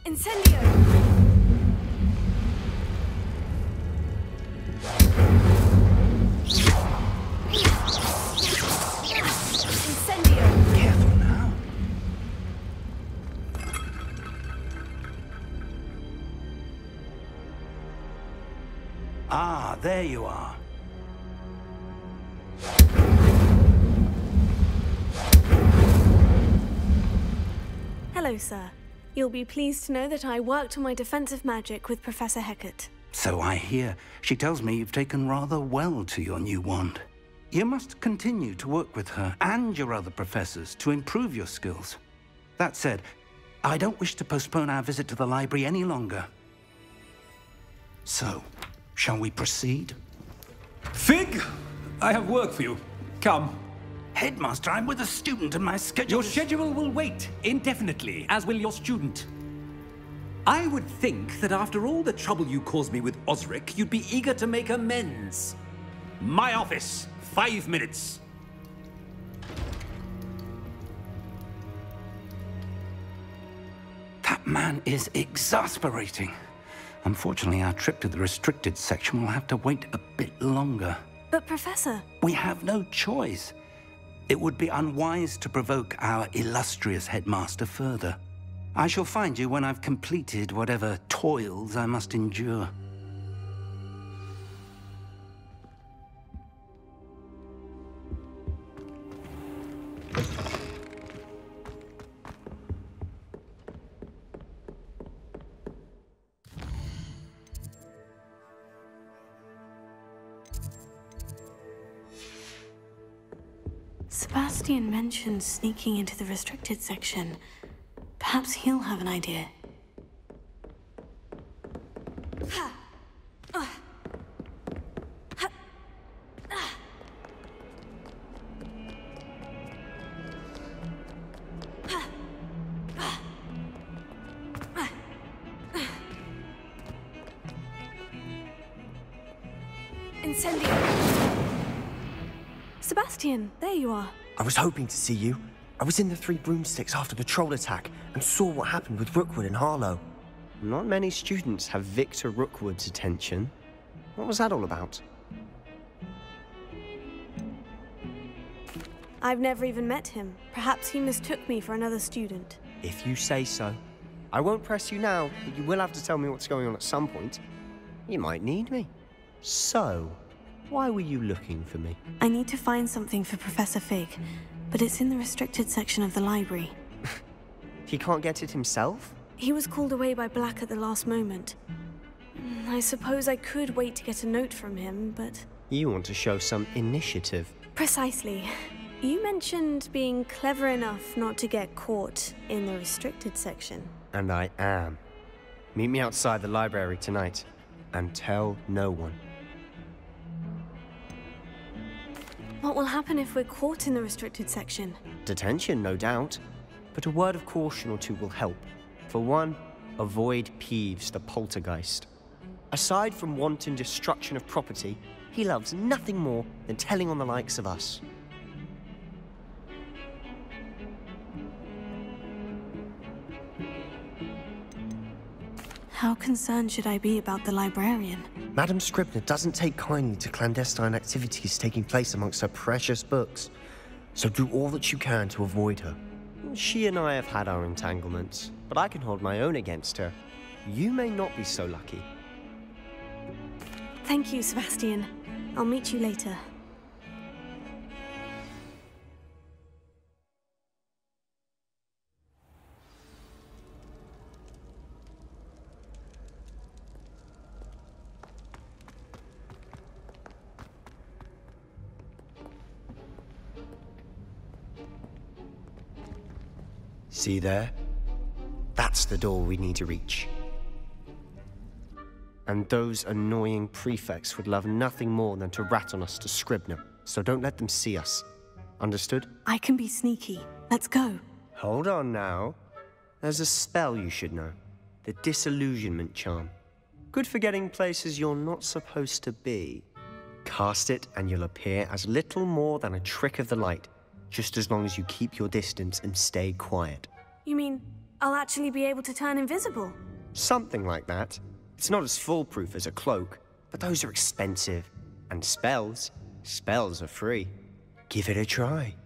Incendio. Incendio. Careful now. Ah, there you are. Hello, sir. You'll be pleased to know that I worked on my defensive magic with Professor Hecat. So I hear. She tells me you've taken rather well to your new wand. You must continue to work with her and your other professors to improve your skills. That said, I don't wish to postpone our visit to the library any longer. So, shall we proceed? Fig, I have work for you. Come. Headmaster, I'm with a student and my schedule Your schedule will wait indefinitely, as will your student. I would think that after all the trouble you caused me with Osric, you'd be eager to make amends. My office, 5 minutes. That man is exasperating. Unfortunately, our trip to the restricted section will have to wait a bit longer. But, Professor... We have no choice. It would be unwise to provoke our illustrious headmaster further. I shall find you when I've completed whatever toils I must endure. Sebastian mentioned sneaking into the restricted section. Perhaps he'll have an idea. Incendio! Sebastian, there you are. I was hoping to see you. I was in the Three Broomsticks after the troll attack and saw what happened with Rookwood and Harlow. Not many students have Victor Rookwood's attention. What was that all about? I've never even met him. Perhaps he mistook me for another student. If you say so. I won't press you now, but you will have to tell me what's going on at some point. You might need me. So, why were you looking for me? I need to find something for Professor Fig, but it's in the restricted section of the library. He can't get it himself? He was called away by Black at the last moment. I suppose I could wait to get a note from him, but... You want to show some initiative. Precisely. You mentioned being clever enough not to get caught in the restricted section. And I am. Meet me outside the library tonight, and tell no one. What will happen if we're caught in the restricted section? Detention, no doubt. But a word of caution or two will help. For one, avoid Peeves, the poltergeist. Aside from wanton destruction of property, he loves nothing more than telling on the likes of us. How concerned should I be about the librarian? Madame Scribner doesn't take kindly to clandestine activities taking place amongst her precious books, so do all that you can to avoid her. She and I have had our entanglements, but I can hold my own against her. You may not be so lucky. Thank you, Sebastian. I'll meet you later. See there? That's the door we need to reach. And those annoying prefects would love nothing more than to rat on us to Scribner, so don't let them see us. Understood? I can be sneaky. Let's go. Hold on now. There's a spell you should know. The Disillusionment Charm. Good for getting places you're not supposed to be. Cast it and you'll appear as little more than a trick of the light, just as long as you keep your distance and stay quiet. You mean I'll actually be able to turn invisible? Something like that. It's not as foolproof as a cloak, but those are expensive. And spells are free. Give it a try.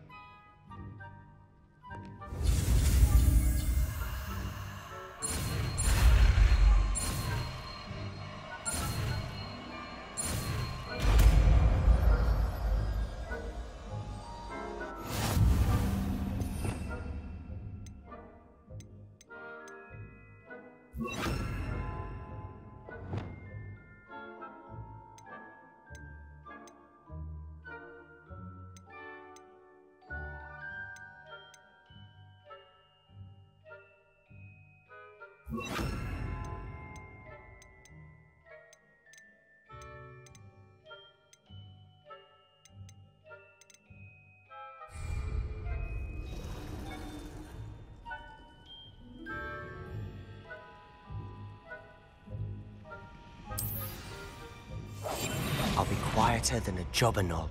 I'll be quieter than a jobberknoll.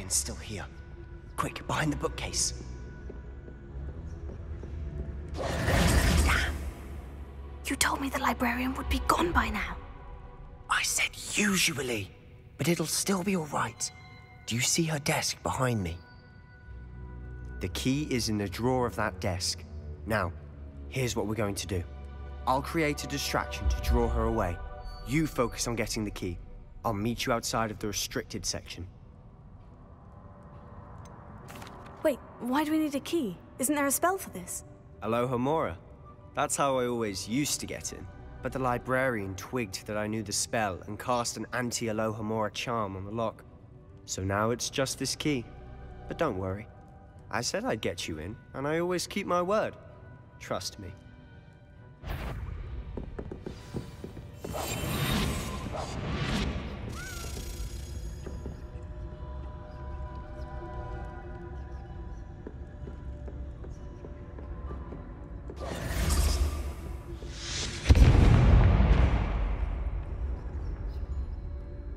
librarian's still here. Quick, behind the bookcase. You told me the librarian would be gone by now. I said usually, but it'll still be all right. Do you see her desk behind me? The key is in the drawer of that desk. Now, here's what we're going to do. I'll create a distraction to draw her away. You focus on getting the key. I'll meet you outside of the restricted section. Wait, why do we need a key? Isn't there a spell for this? Alohomora. That's how I always used to get in. But the librarian twigged that I knew the spell and cast an anti-Alohomora charm on the lock. So now it's just this key. But don't worry. I said I'd get you in, and I always keep my word. Trust me.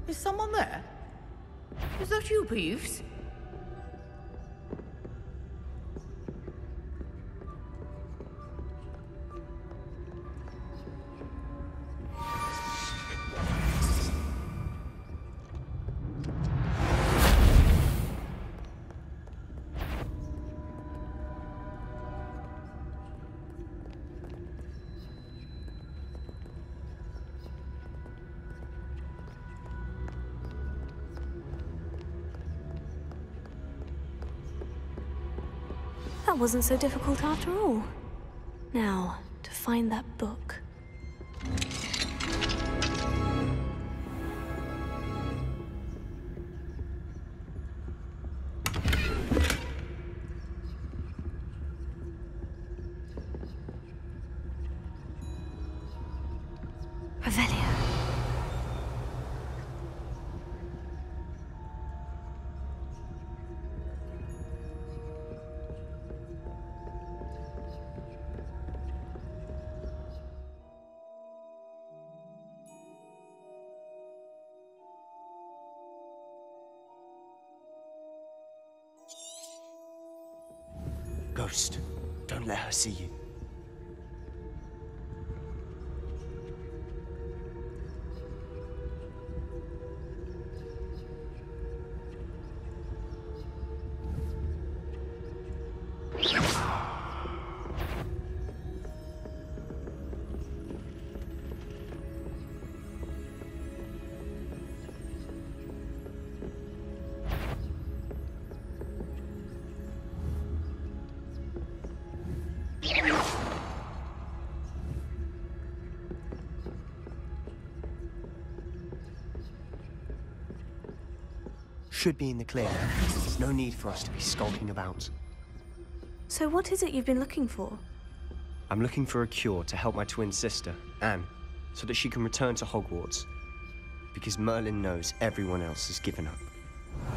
Is someone there? Is that you, Peeves? That wasn't so difficult after all. Now, to find that book. Revelio. Ghost, don't let her see you. Should be in the clear. There's no need for us to be skulking about. So what is it you've been looking for? I'm looking for a cure to help my twin sister, Anne, so that she can return to Hogwarts. Because Merlin knows everyone else has given up.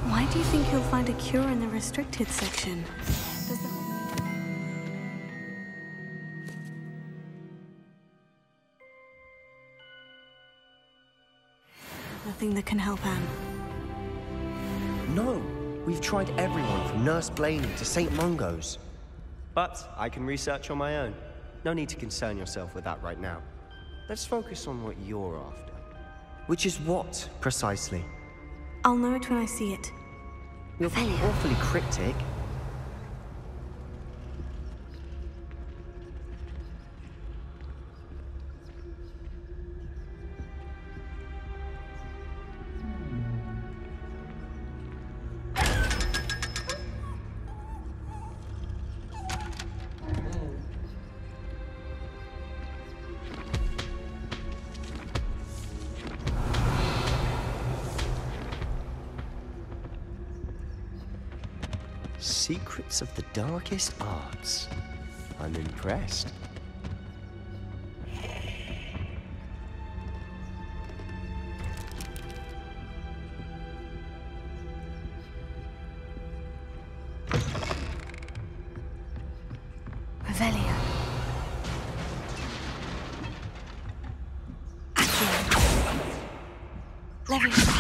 Why do you think you'll find a cure in the restricted section? Nothing that can help Anne. No, we've tried everyone from Nurse Blaney to St. Mungo's. But I can research on my own. No need to concern yourself with that right now. Let's focus on what you're after. Which is what, precisely? I'll know it when I see it. You're being awfully cryptic. Secrets of the darkest arts. I'm impressed. Revelio. Accio. Leviosa.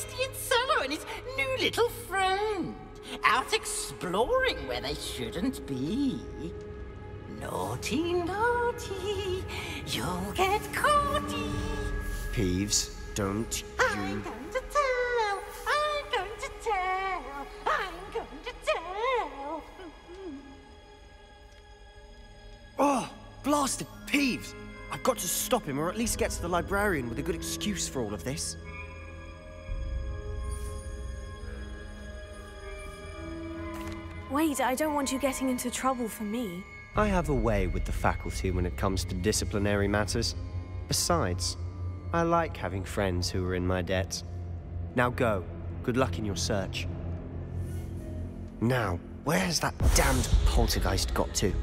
Celestian Solo and his new little friend. Out exploring where they shouldn't be. Naughty, naughty, you'll get caughty. Peeves, don't I'm going to tell, I'm going to tell, I'm going to tell. Oh, blasted Peeves! I've got to stop him, or at least get to the librarian with a good excuse for all of this. Wait, I don't want you getting into trouble for me. I have a way with the faculty when it comes to disciplinary matters. Besides, I like having friends who are in my debt. Now go. Good luck in your search. Now, where has that damned poltergeist got to?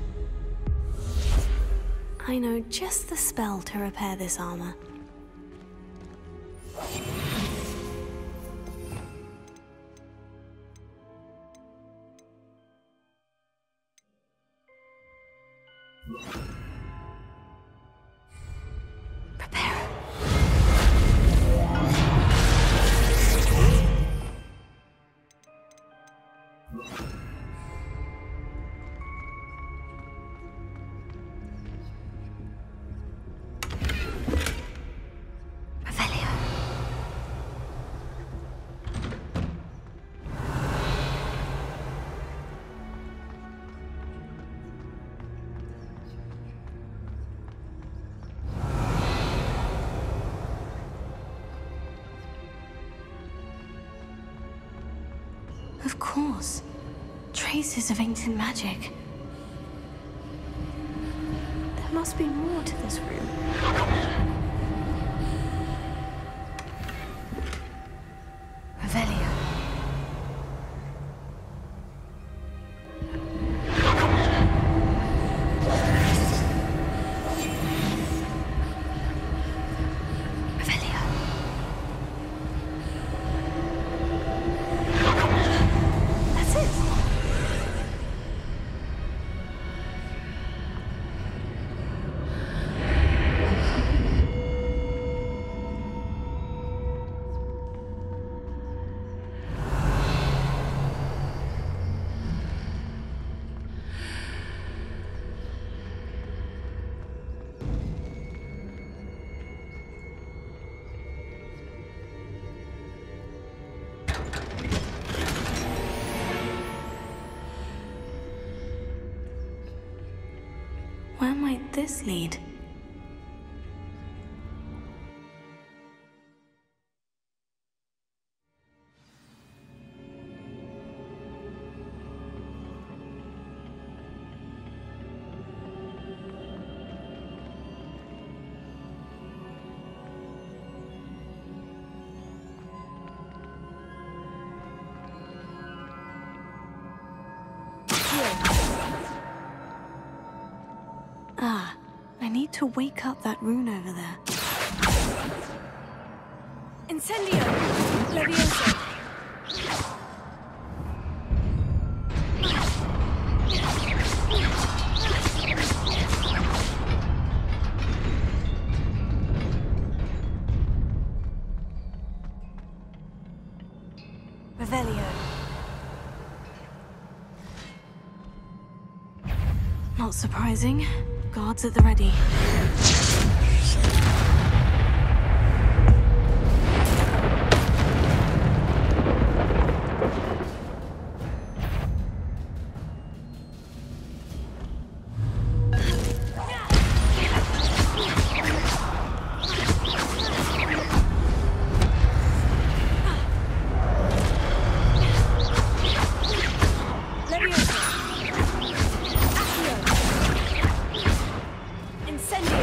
I know just the spell to repair this armor. Of course. Traces of ancient magic. There must be more to this room. Revelio. Where might this lead? I need to wake up that rune over there. Incendio! Levioso! Revelio. Not surprising. Guards at the ready. Incendio!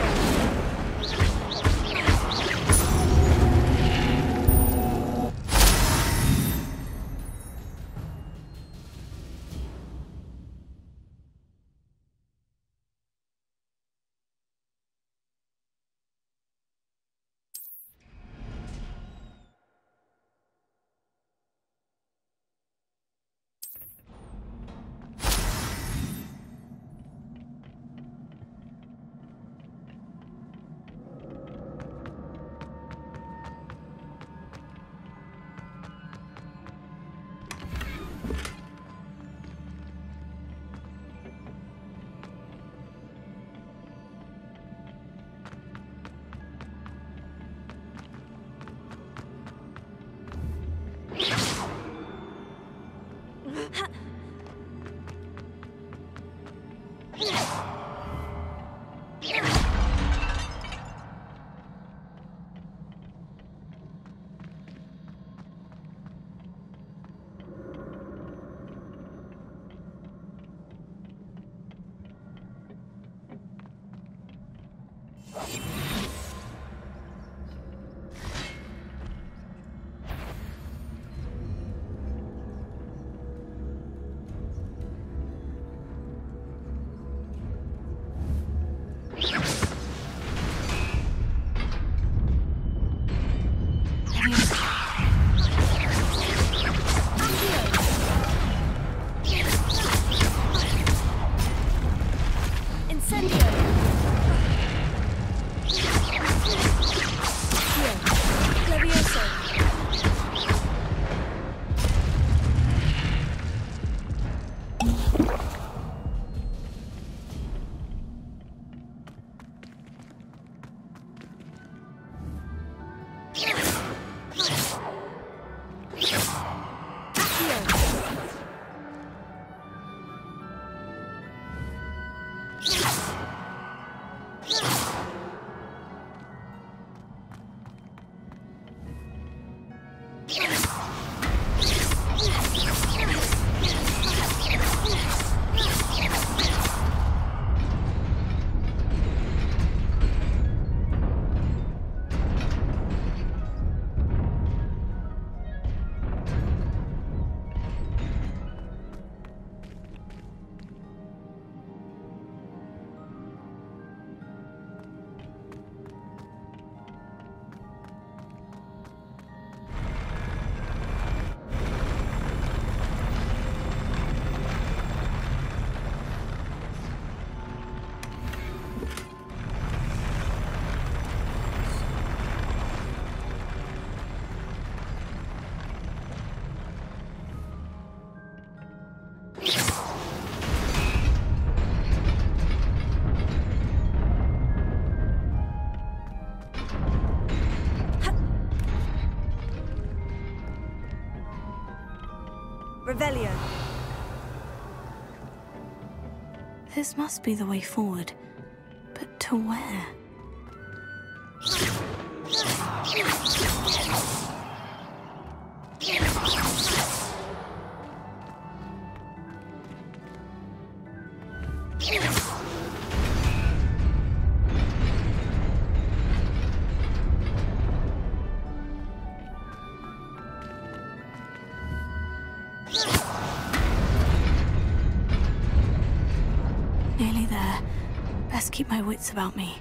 Revelio. This must be the way forward. But to where? Nearly there. Best keep my wits about me.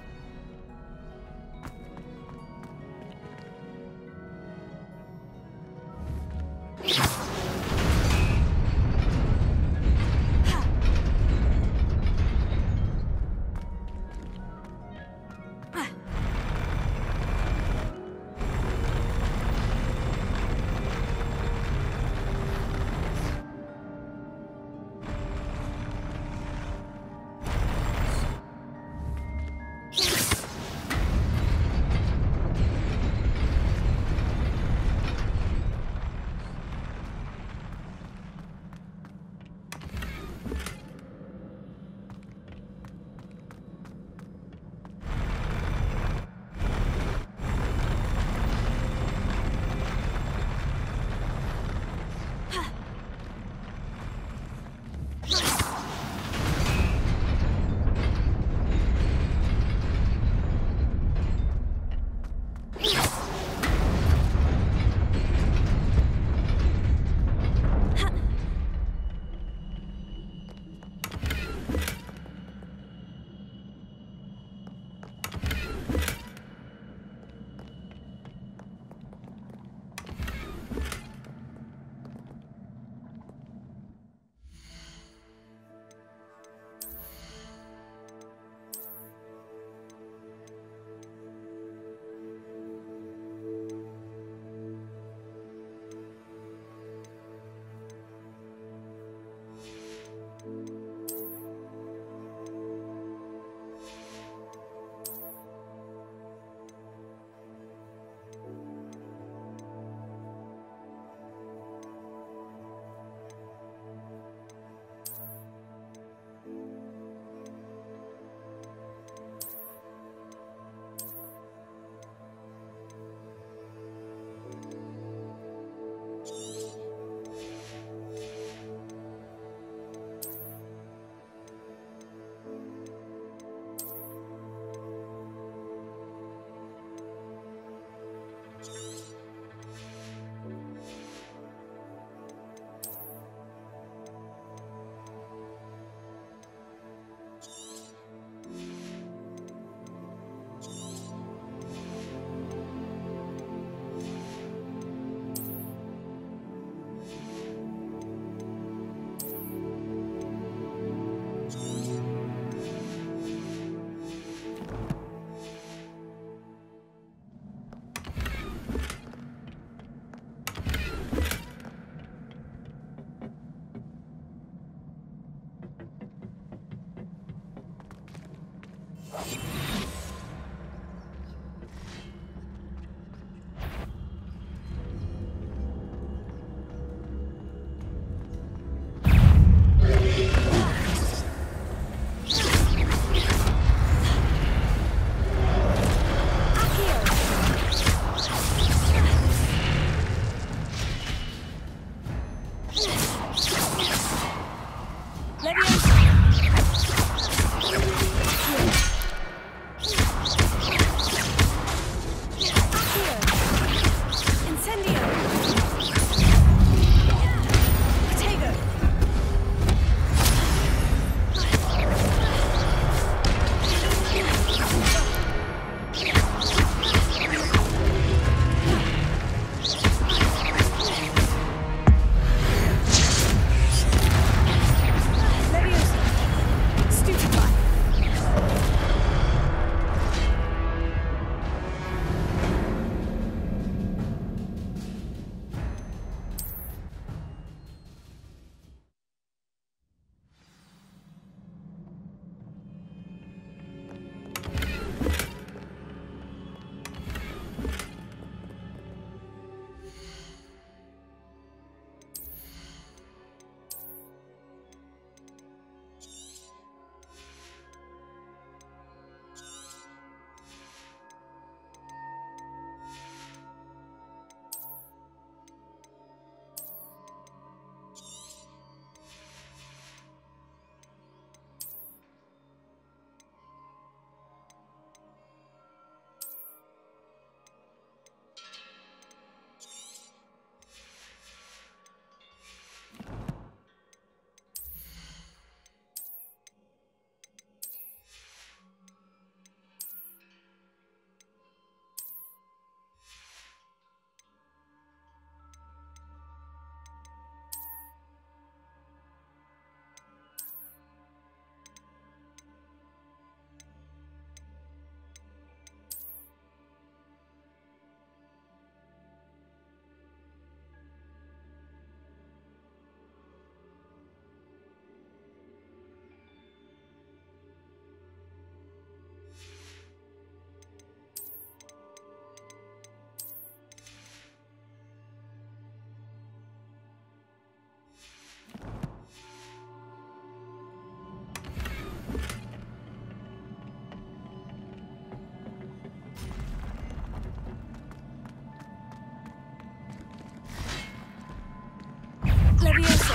Levioso.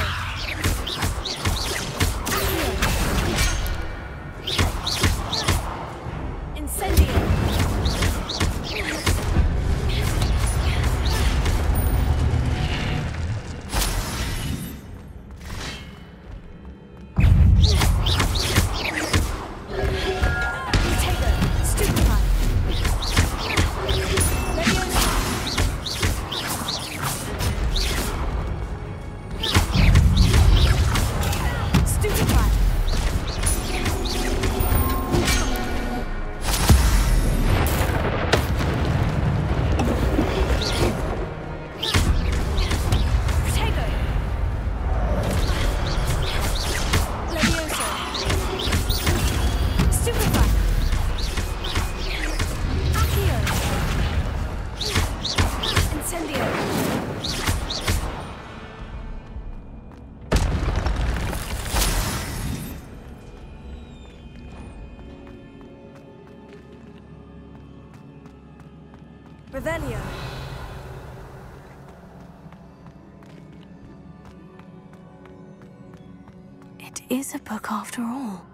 Incendio. Revelio. It is a book after all.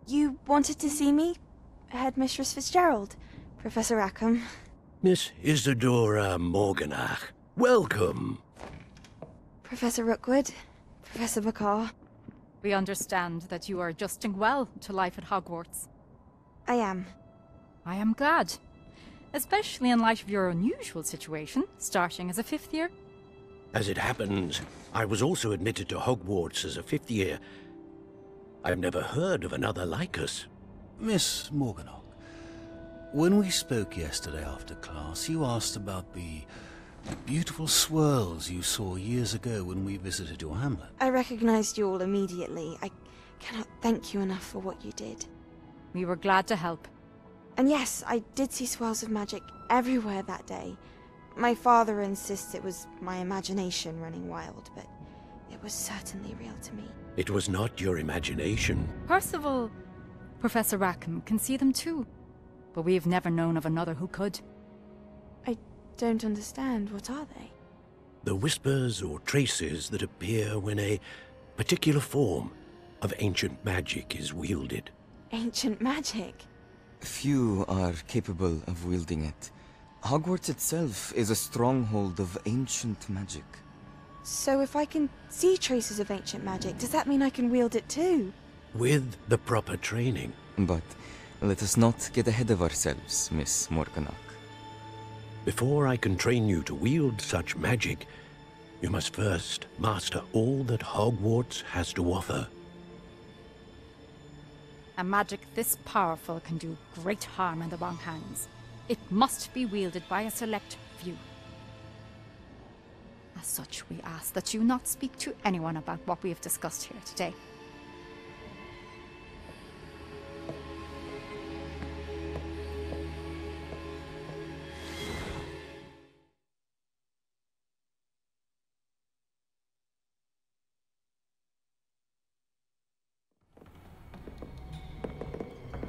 You wanted to see me? Headmistress Fitzgerald, Professor Rackham. Miss Isadora Morganach, welcome. Professor Rookwood, Professor Bakar. We understand that you are adjusting well to life at Hogwarts. I am. I am glad. Especially in light of your unusual situation, starting as a 5th year. As it happens, I was also admitted to Hogwarts as a 5th year. I've never heard of another like us. Miss Morganach, when we spoke yesterday after class, you asked about the beautiful swirls you saw years ago when we visited your hamlet. I recognized you all immediately. I cannot thank you enough for what you did. We were glad to help. And yes, I did see swirls of magic everywhere that day. My father insists it was my imagination running wild, but it was certainly real to me. It was not your imagination. Percival, Professor Rackham can see them too, but we have never known of another who could. I don't understand. What are they? The whispers or traces that appear when a particular form of ancient magic is wielded. Ancient magic? Few are capable of wielding it. Hogwarts itself is a stronghold of ancient magic. So if I can see traces of ancient magic, does that mean I can wield it too? With the proper training. But let us not get ahead of ourselves, Miss Morganach. Before I can train you to wield such magic, you must first master all that Hogwarts has to offer. A magic this powerful can do great harm in the wrong hands. It must be wielded by a select few. As such, we ask that you not speak to anyone about what we have discussed here today.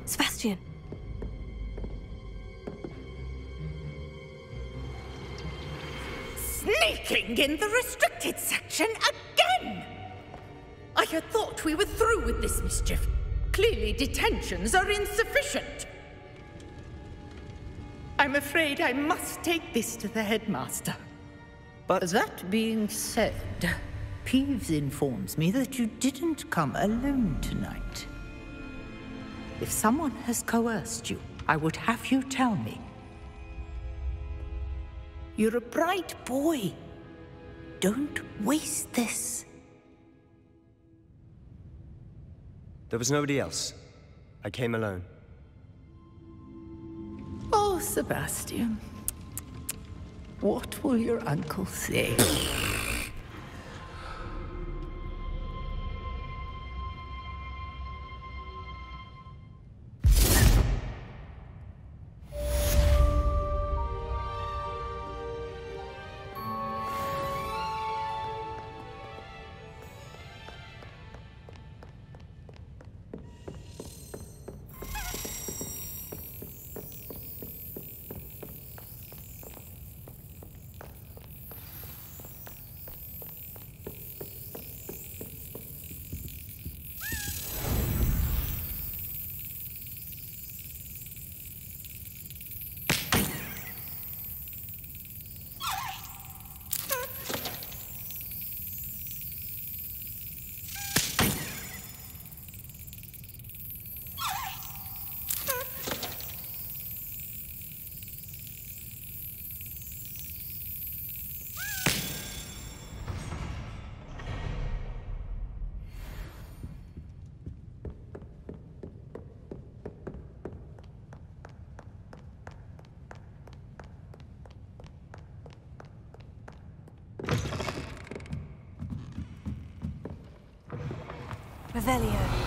Sebastian. Sneaking in the restricted section again! I had thought we were through with this mischief. Clearly detentions are insufficient. I'm afraid I must take this to the headmaster. But that being said, Peeves informs me that you didn't come alone tonight. If someone has coerced you, I would have you tell me. You're a bright boy. Don't waste this. There was nobody else. I came alone. Oh, Sebastian. What will your uncle say? Revelio.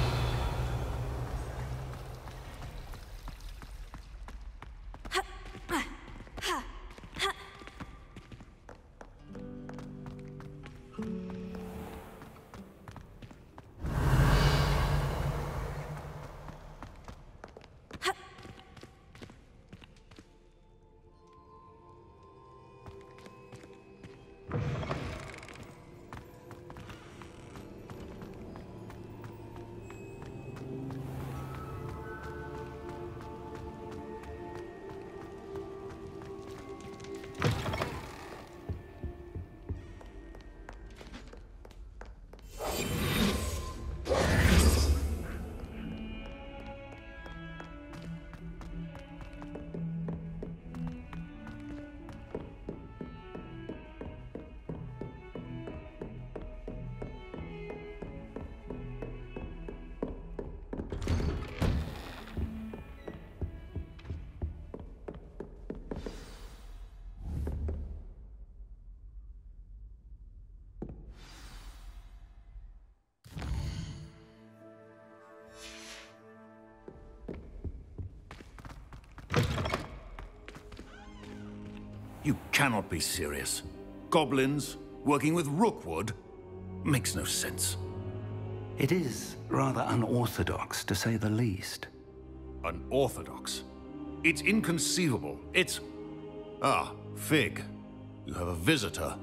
You cannot be serious. Goblins working with Rookwood makes no sense. It is rather unorthodox, to say the least. Unorthodox? It's inconceivable. It's... Ah, Fig. You have a visitor.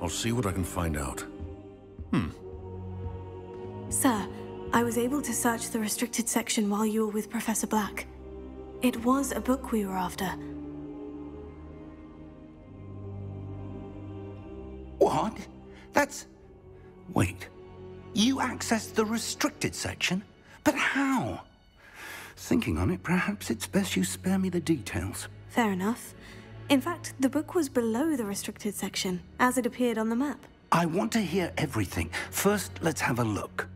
I'll see what I can find out. Sir, I was able to search the restricted section while you were with Professor Black. It was a book we were after. What? That's... Wait. You accessed the restricted section? But how? Thinking on it, perhaps it's best you spare me the details. Fair enough. In fact, the book was below the restricted section, as it appeared on the map. I want to hear everything. First, let's have a look.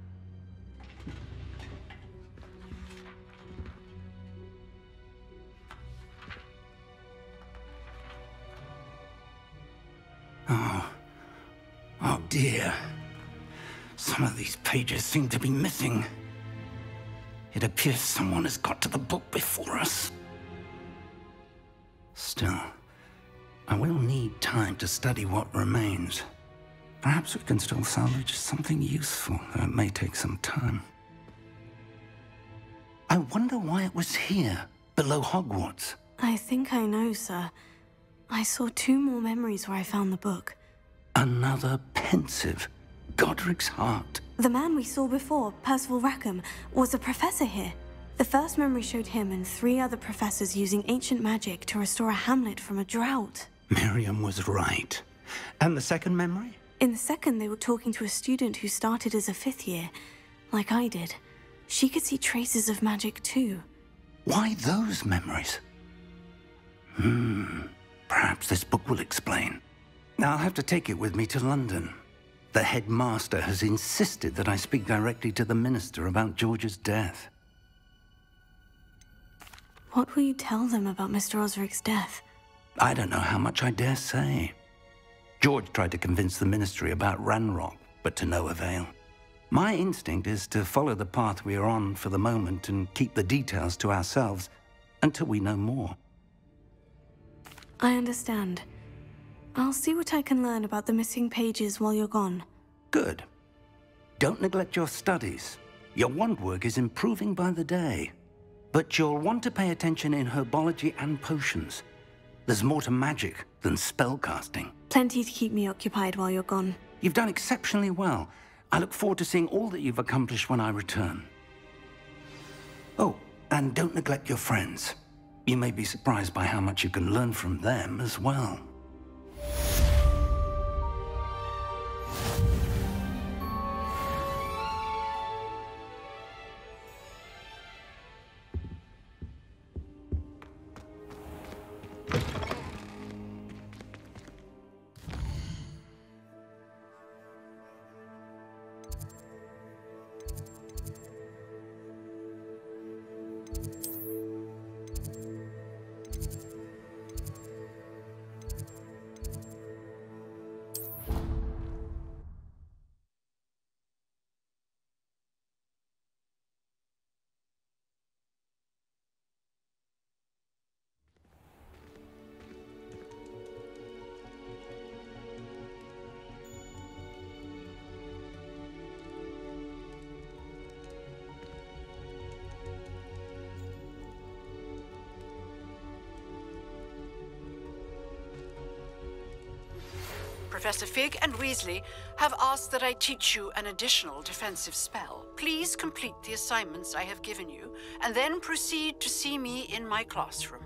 Oh dear. Some of these pages seem to be missing. It appears someone has got to the book before us. Still, I will need time to study what remains. Perhaps we can still salvage something useful, though it may take some time. I wonder why it was here, below Hogwarts. I think I know, sir. I saw 2 more memories where I found the book. Another pensive. Godric's heart. The man we saw before, Percival Rackham, was a professor here. The first memory showed him and 3 other professors using ancient magic to restore a hamlet from a drought. Miriam was right. And the second memory? In the second, they were talking to a student who started as a 5th year, like I did. She could see traces of magic too. Why those memories? Perhaps this book will explain. Now I'll have to take it with me to London. The headmaster has insisted that I speak directly to the minister about George's death. What will you tell them about Mr. Osric's death? I don't know how much I dare say. George tried to convince the ministry about Ranrock, but to no avail. My instinct is to follow the path we are on for the moment and keep the details to ourselves until we know more. I understand. I'll see what I can learn about the missing pages while you're gone. Good. Don't neglect your studies. Your wand work is improving by the day. But you'll want to pay attention in herbology and potions. There's more to magic than spellcasting. Plenty to keep me occupied while you're gone. You've done exceptionally well. I look forward to seeing all that you've accomplished when I return. Oh, and don't neglect your friends. You may be surprised by how much you can learn from them as well. Professor Fig and Weasley have asked that I teach you an additional defensive spell. Please complete the assignments I have given you, and then proceed to see me in my classroom.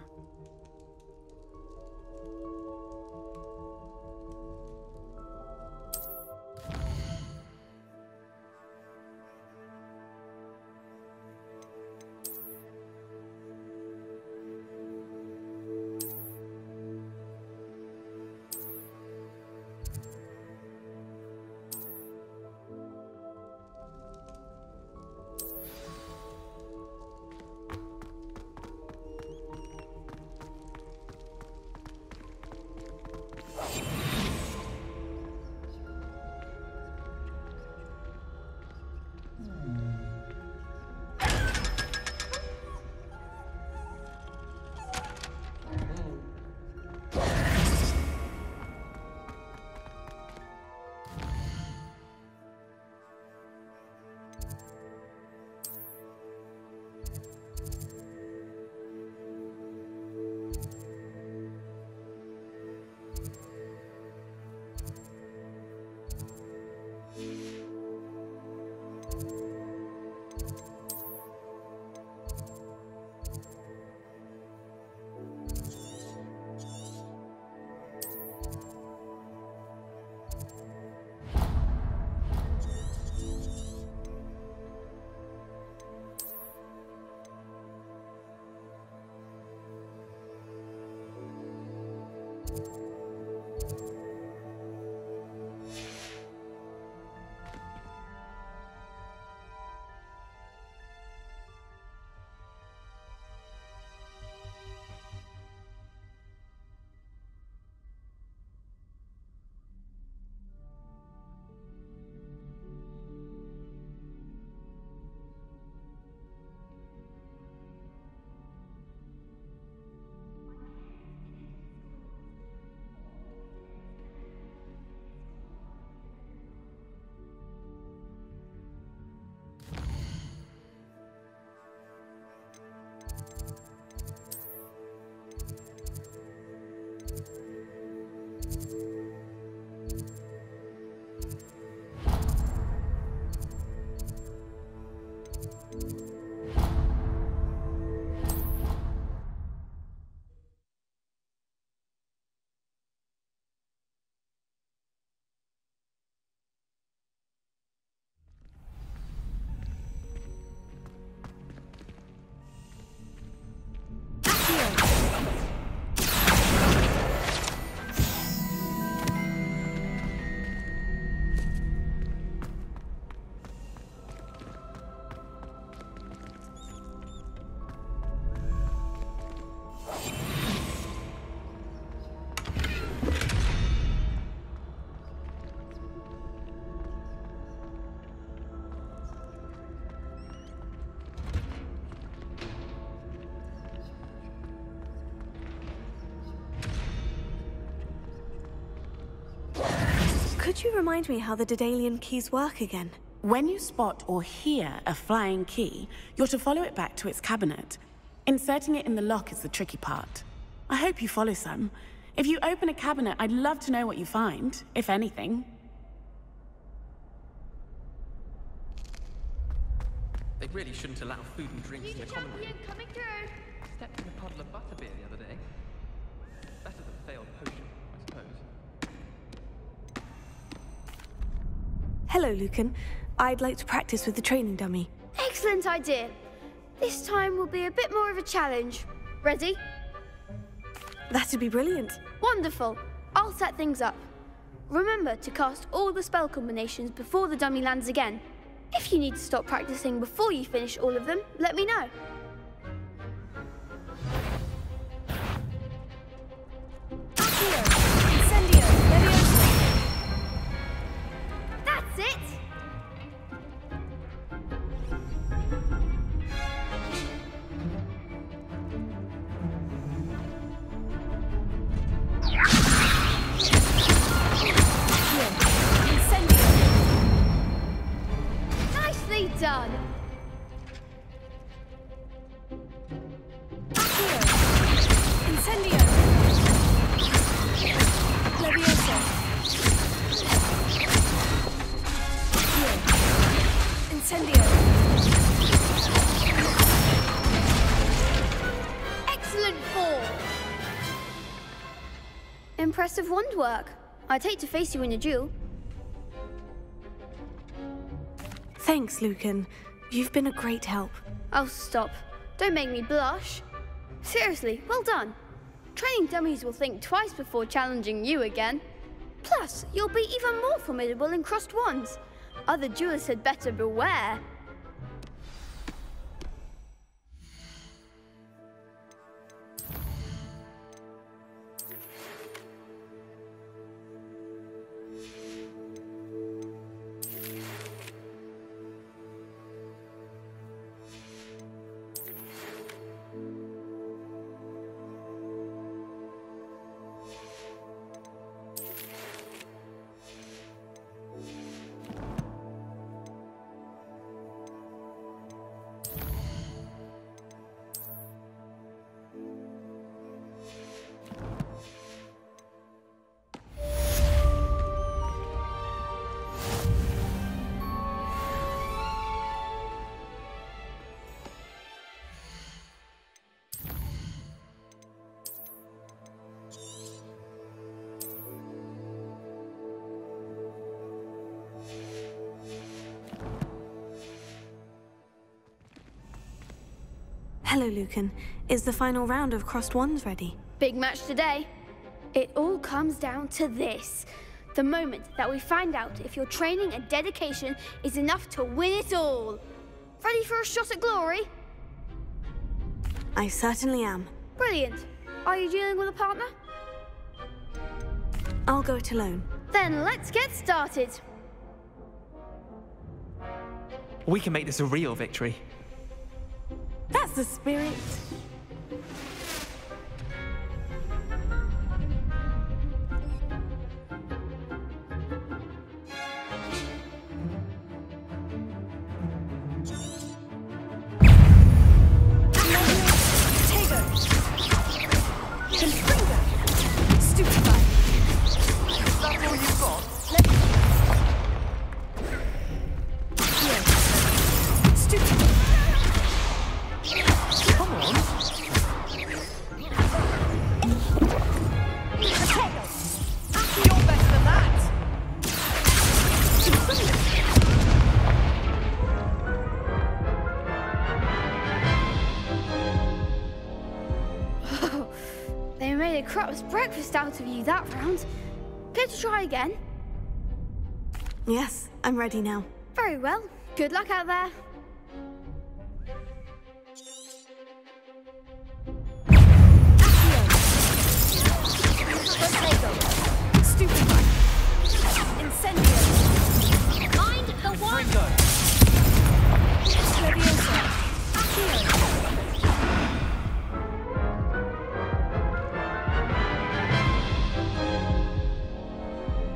Could you remind me how the Daedalian keys work again? When you spot or hear a flying key, you're to follow it back to its cabinet. Inserting it in the lock is the tricky part. I hope you follow some. If you open a cabinet, I'd love to know what you find, if anything. They really shouldn't allow food and drinks in the common room. Coming through. Stepped in a puddle of butterbeer the other day. Better than a failed potion, I suppose. Hello, Lucan. I'd like to practice with the training dummy. Excellent idea. This time will be a bit more of a challenge. Ready? That'd be brilliant. Wonderful. I'll set things up. Remember to cast all the spell combinations before the dummy lands again. If you need to stop practicing before you finish all of them, let me know. Accio! Incendio! Leviosa! That's it! Nicely done! Incendio! Leviosa! Incendio! Excellent fall! Impressive wand work. I'd hate to face you in a duel. Thanks, Lucan. You've been a great help. Oh, stop. Don't make me blush. Seriously, well done. Training dummies will think twice before challenging you again. Plus, you'll be even more formidable in crossed wands. Other duelists had better beware. Hello, Lucan. Is the final round of crossed wands ready? Big match today. It all comes down to this. The moment that we find out if your training and dedication is enough to win it all. Ready for a shot at glory? I certainly am. Brilliant. Are you dealing with a partner? I'll go it alone. Then let's get started. We can make this a real victory. That's the spirit. They made a crap's breakfast out of you that round. Care to try again? Yes, I'm ready now. Very well. Good luck out there. Stupefy. Incendio. Mind the one. Leviosa. Accio.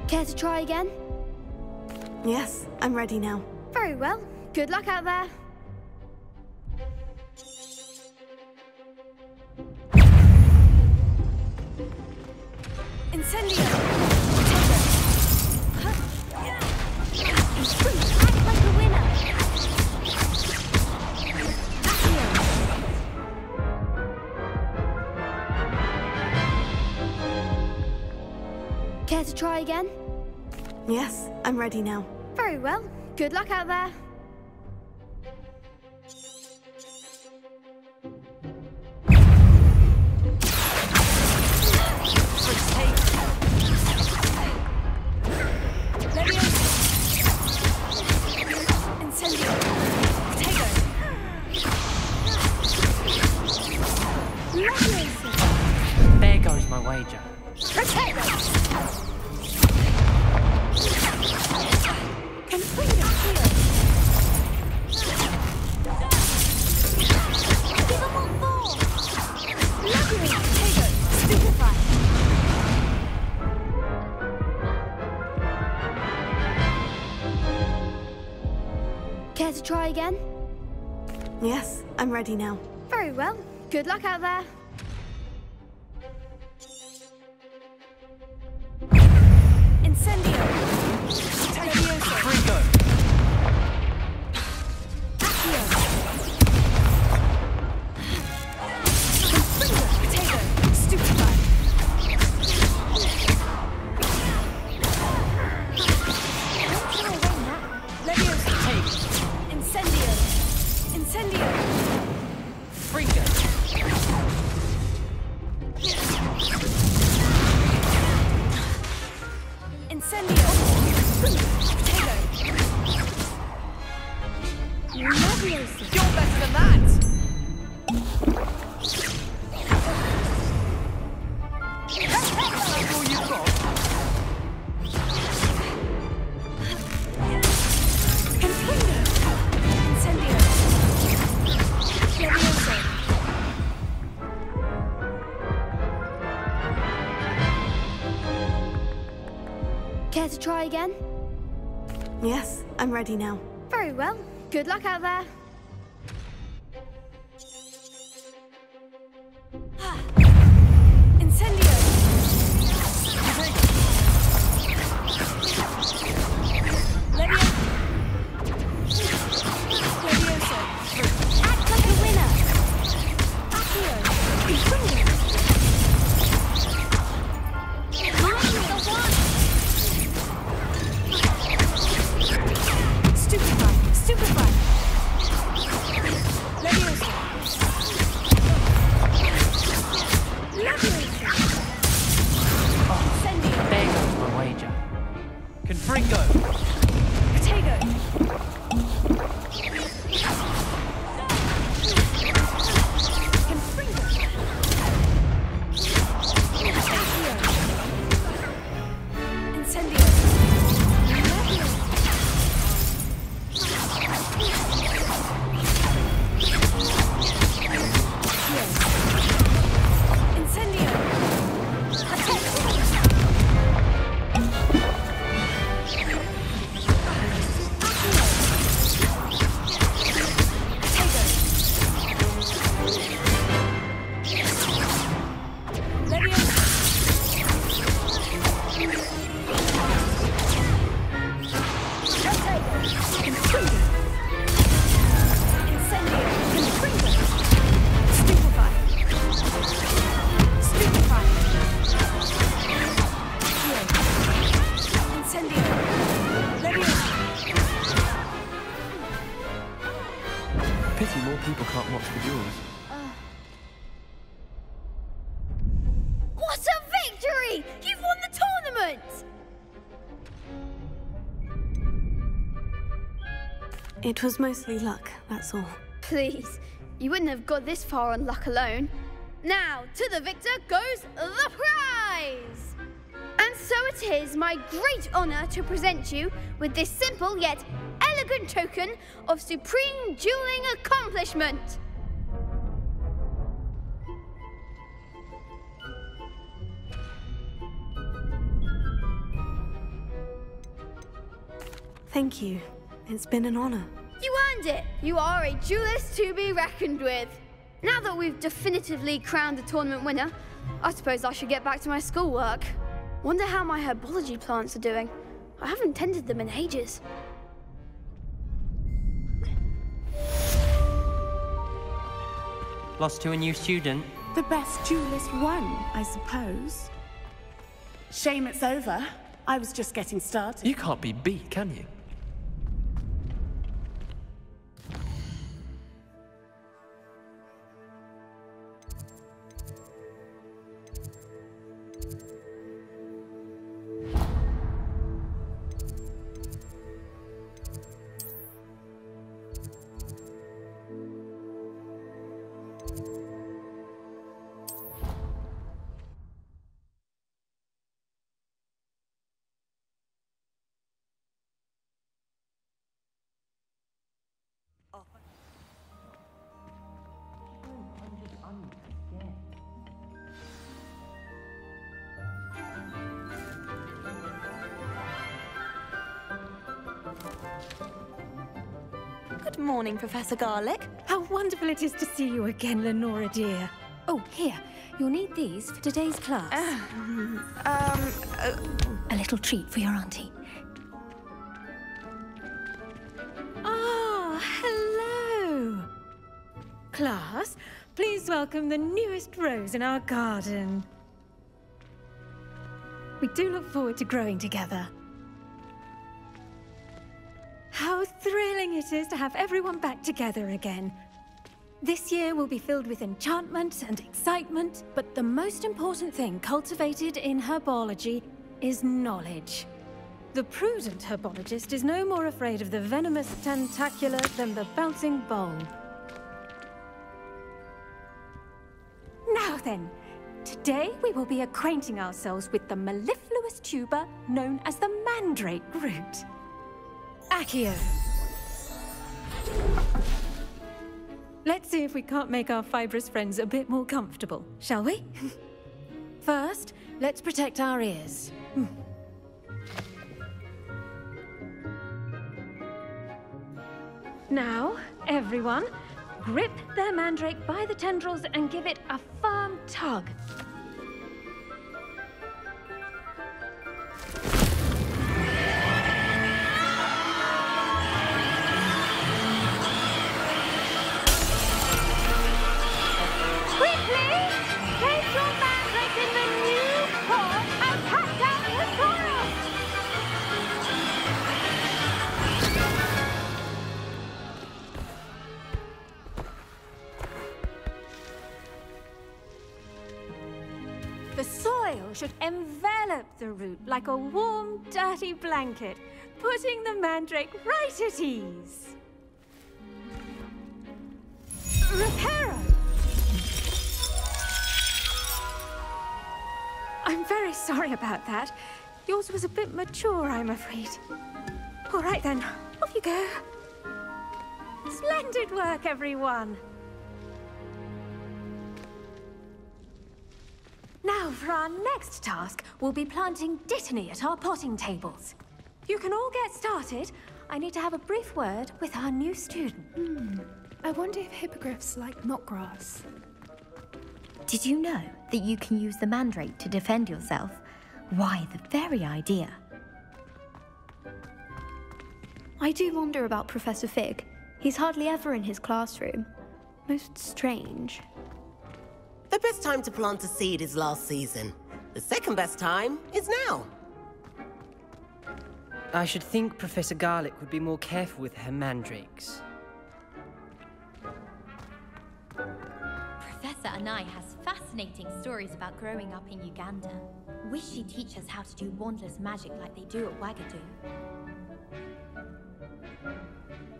Care to try again? Yes, I'm ready now. Very well. Good luck out there. Incendio! Act like a winner. Care to try again? Yes, I'm ready now. Very well. Good luck out there. There goes my wager. Care to try again? Yes, I'm ready now. Very well. Good luck out there. Incendio! Frigo! Care to try again? Yes, I'm ready now. Very well. Good luck out there. Incendio! Levioso! Act like a winner. Accio! Stupefy! Stupefy! Levioso! Levioso! Incendio! There goes my wager. Confringo! Potato! Pity more people can't watch the duels. What a victory! You've won the tournament! It was mostly luck, that's all. Please, you wouldn't have got this far on luck alone. Now, to the victor goes the prize! And so it is my great honour to present you with this simple yet elegant token of supreme dueling accomplishment. Thank you. It's been an honor. You earned it! You are a duelist to be reckoned with. Now that we've definitively crowned the tournament winner, I suppose I should get back to my schoolwork. Wonder how my herbology plants are doing. I haven't tended them in ages. Lost to a new student. The best duelist won, I suppose. Shame it's over. I was just getting started. You can't be beat, can you? Good morning, Professor Garlick. How wonderful it is to see you again, Lenora dear. Oh, here. You'll need these for today's class. A little treat for your auntie. Ah, hello. Class, please welcome the newest rose in our garden. We do look forward to growing together. How thrilling it is to have everyone back together again. This year will be filled with enchantment and excitement, but the most important thing cultivated in herbology is knowledge. The prudent herbologist is no more afraid of the venomous tentacula than the bouncing bulb. Now then, today we will be acquainting ourselves with the mellifluous tuber known as the mandrake root. Accio. Let's see if we can't make our fibrous friends a bit more comfortable, shall we? First, let's protect our ears. Now, everyone, grip their mandrake by the tendrils and give it a firm tug. The soil should envelop the root like a warm, dirty blanket, putting the mandrake right at ease. Reparo! I'm very sorry about that. Yours was a bit mature, I'm afraid. All right then, off you go. Splendid work, everyone. Now, for our next task, we'll be planting dittany at our potting tables. You can all get started. I need to have a brief word with our new student. I wonder if hippogriffs like knotgrass. Did you know that you can use the mandrake to defend yourself? Why, the very idea. I do wonder about Professor Fig. He's hardly ever in his classroom. Most strange. The best time to plant a seed is last season. The second best time is now. I should think Professor Garlick would be more careful with her mandrakes. Professor Anai has fascinating stories about growing up in Uganda. Wish she'd teach us how to do wandless magic like they do at Wagadu.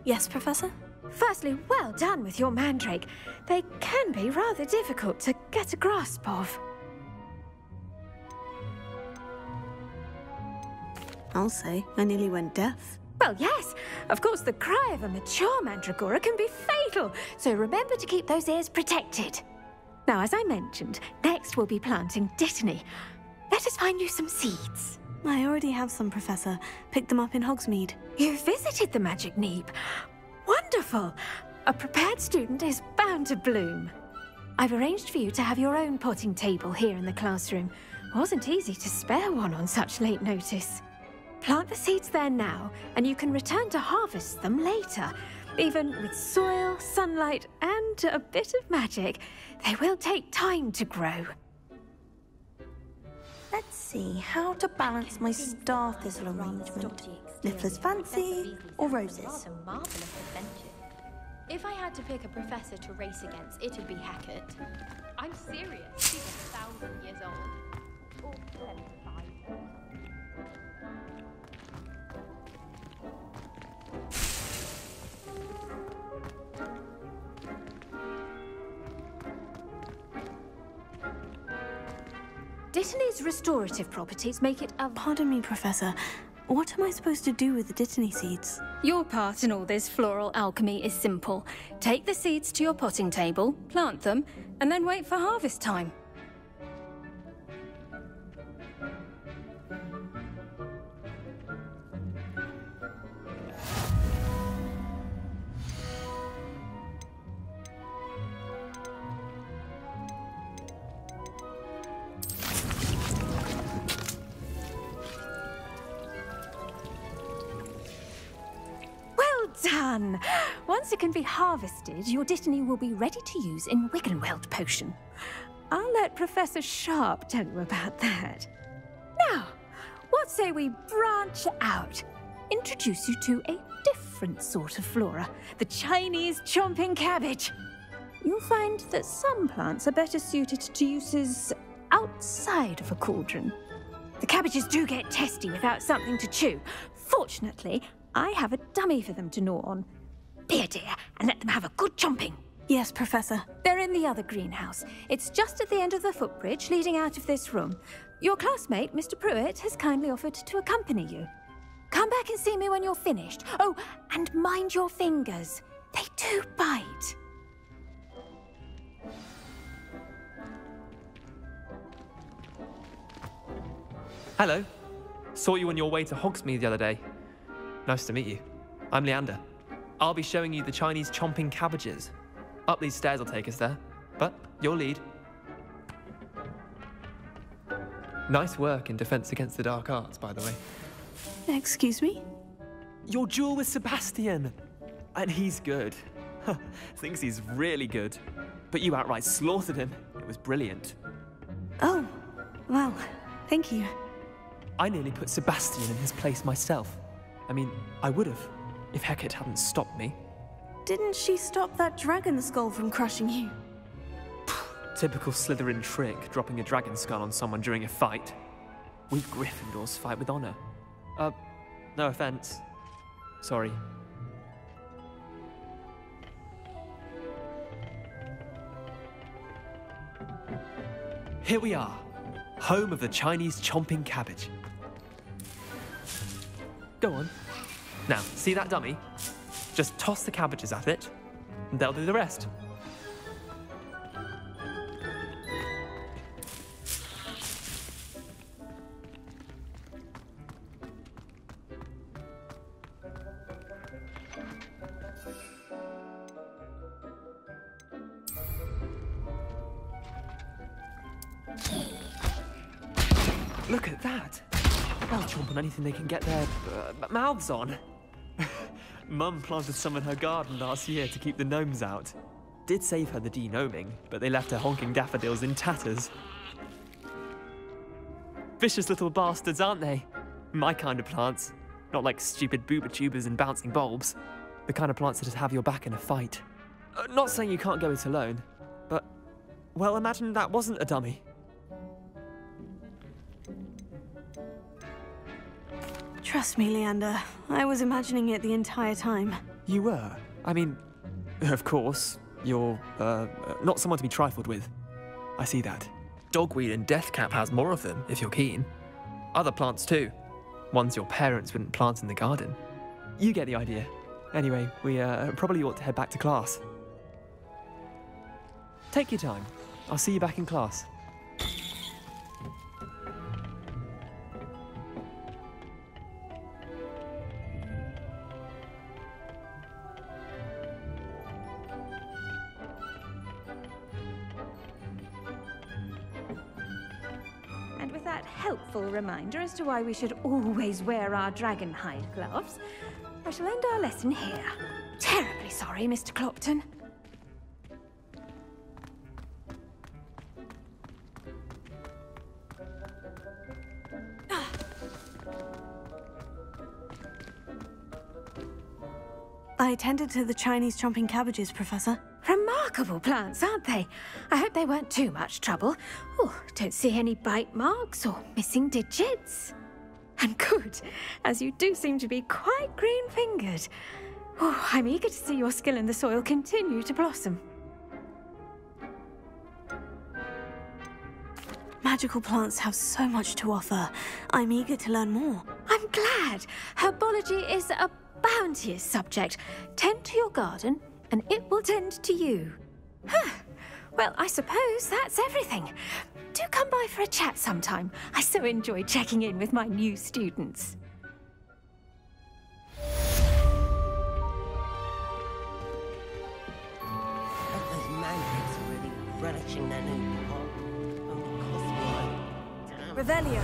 Yes, Professor? Firstly, well done with your mandrake. They can be rather difficult to get a grasp of. I'll say, I nearly went deaf. Well, yes. Of course, the cry of a mature mandragora can be fatal, so remember to keep those ears protected. Now, as I mentioned, next we'll be planting dittany. Let us find you some seeds. I already have some, Professor. Picked them up in Hogsmeade. You visited the Magic Neep. Wonderful! A prepared student is bound to bloom. I've arranged for you to have your own potting table here in the classroom. Wasn't easy to spare one on such late notice. Plant the seeds there now, and you can return to harvest them later. Even with soil, sunlight, and a bit of magic, they will take time to grow. Let's see how to balance my star thistle arrangement. Niffler's fancy or roses? If I had to pick a professor to race against, it'd be Hackett. I'm serious. She's 1,000 years old. Or 75. Dittany's restorative properties make it a... Pardon me, Professor. What am I supposed to do with the Dittany seeds? Your part in all this floral alchemy is simple. Take the seeds to your potting table, plant them, and then wait for harvest time. Done! Once it can be harvested, your Dittany will be ready to use in Wiggenweld potion. I'll let Professor Sharp tell you about that. Now, what say we branch out? Introduce you to a different sort of flora, the Chinese chomping cabbage. You'll find that some plants are better suited to uses outside of a cauldron. The cabbages do get testy without something to chew. Fortunately, I have a dummy for them to gnaw on. Be a dear and let them have a good chomping. Yes, Professor. They're in the other greenhouse. It's just at the end of the footbridge leading out of this room. Your classmate, Mr. Pruitt, has kindly offered to accompany you. Come back and see me when you're finished. Oh, and mind your fingers. They do bite. Hello. Saw you on your way to Hogsmeade the other day. Nice to meet you. I'm Leander. I'll be showing you the Chinese chomping cabbages. Up these stairs will take us there, but you'll lead. Nice work in Defense Against the Dark Arts, by the way. Excuse me? Your duel with Sebastian! And he's good. Thinks he's really good. But you outright slaughtered him. It was brilliant. Oh, well, thank you. I nearly put Sebastian in his place myself. I mean, I would have, if Hackett hadn't stopped me. Didn't she stop that dragon skull from crushing you? Typical Slytherin trick, dropping a dragon skull on someone during a fight. We Gryffindors fight with honor. No offense. Sorry. Here we are, home of the Chinese chomping cabbage. Go on. Now, see that dummy? Just toss the cabbages at it, and they'll do the rest. Look at that! They'll chomp on anything they can get their mouths on. Mum planted some in her garden last year to keep the gnomes out. Did save her the de-gnoming, but they left her honking daffodils in tatters. Vicious little bastards, aren't they? My kind of plants. Not like stupid booba tubers and bouncing bulbs. The kind of plants that have your back in a fight. Not saying you can't go it alone, but, well, imagine that wasn't a dummy. Trust me, Leander. I was imagining it the entire time. You were? I mean, of course, you're, not someone to be trifled with. I see that. Dogweed and deathcap has more of them, if you're keen. Other plants too. Ones your parents wouldn't plant in the garden. You get the idea. Anyway, we probably ought to head back to class. Take your time. I'll see you back in class. that helpful reminder as to why we should always wear our dragon hide gloves, I shall end our lesson here. Terribly sorry, Mr. Clopton. I attended to the Chinese chomping cabbages, Professor. Remarkable plants, aren't they? I hope they weren't too much trouble. Oh, don't see any bite marks or missing digits. And good, as you do seem to be quite green-fingered. Oh, I'm eager to see your skill in the soil continue to blossom. Magical plants have so much to offer. I'm eager to learn more. I'm glad. Herbology is a bounteous subject. Tend to your garden, and it will tend to you. Huh. Well, I suppose that's everything. Do come by for a chat sometime. I so enjoy checking in with my new students. Those mandrake are really relishing their new pot. Revelio.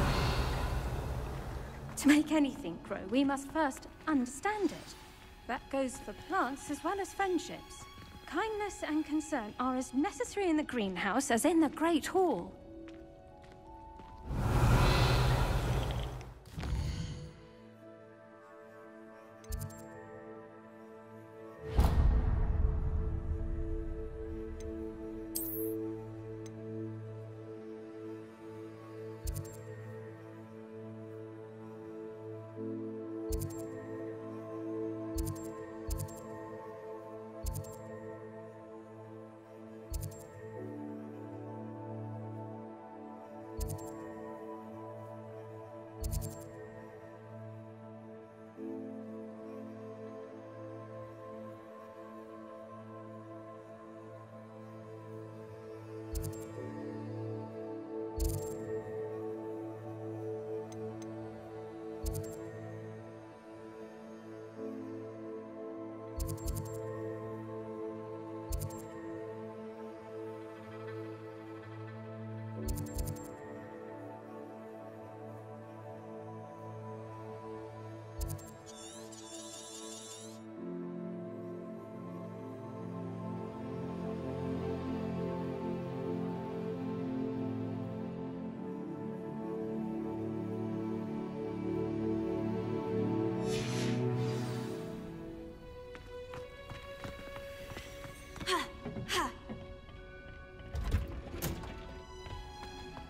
To make anything grow, we must first understand it. That goes for plants as well as friendships. Kindness and concern are as necessary in the greenhouse as in the Great Hall.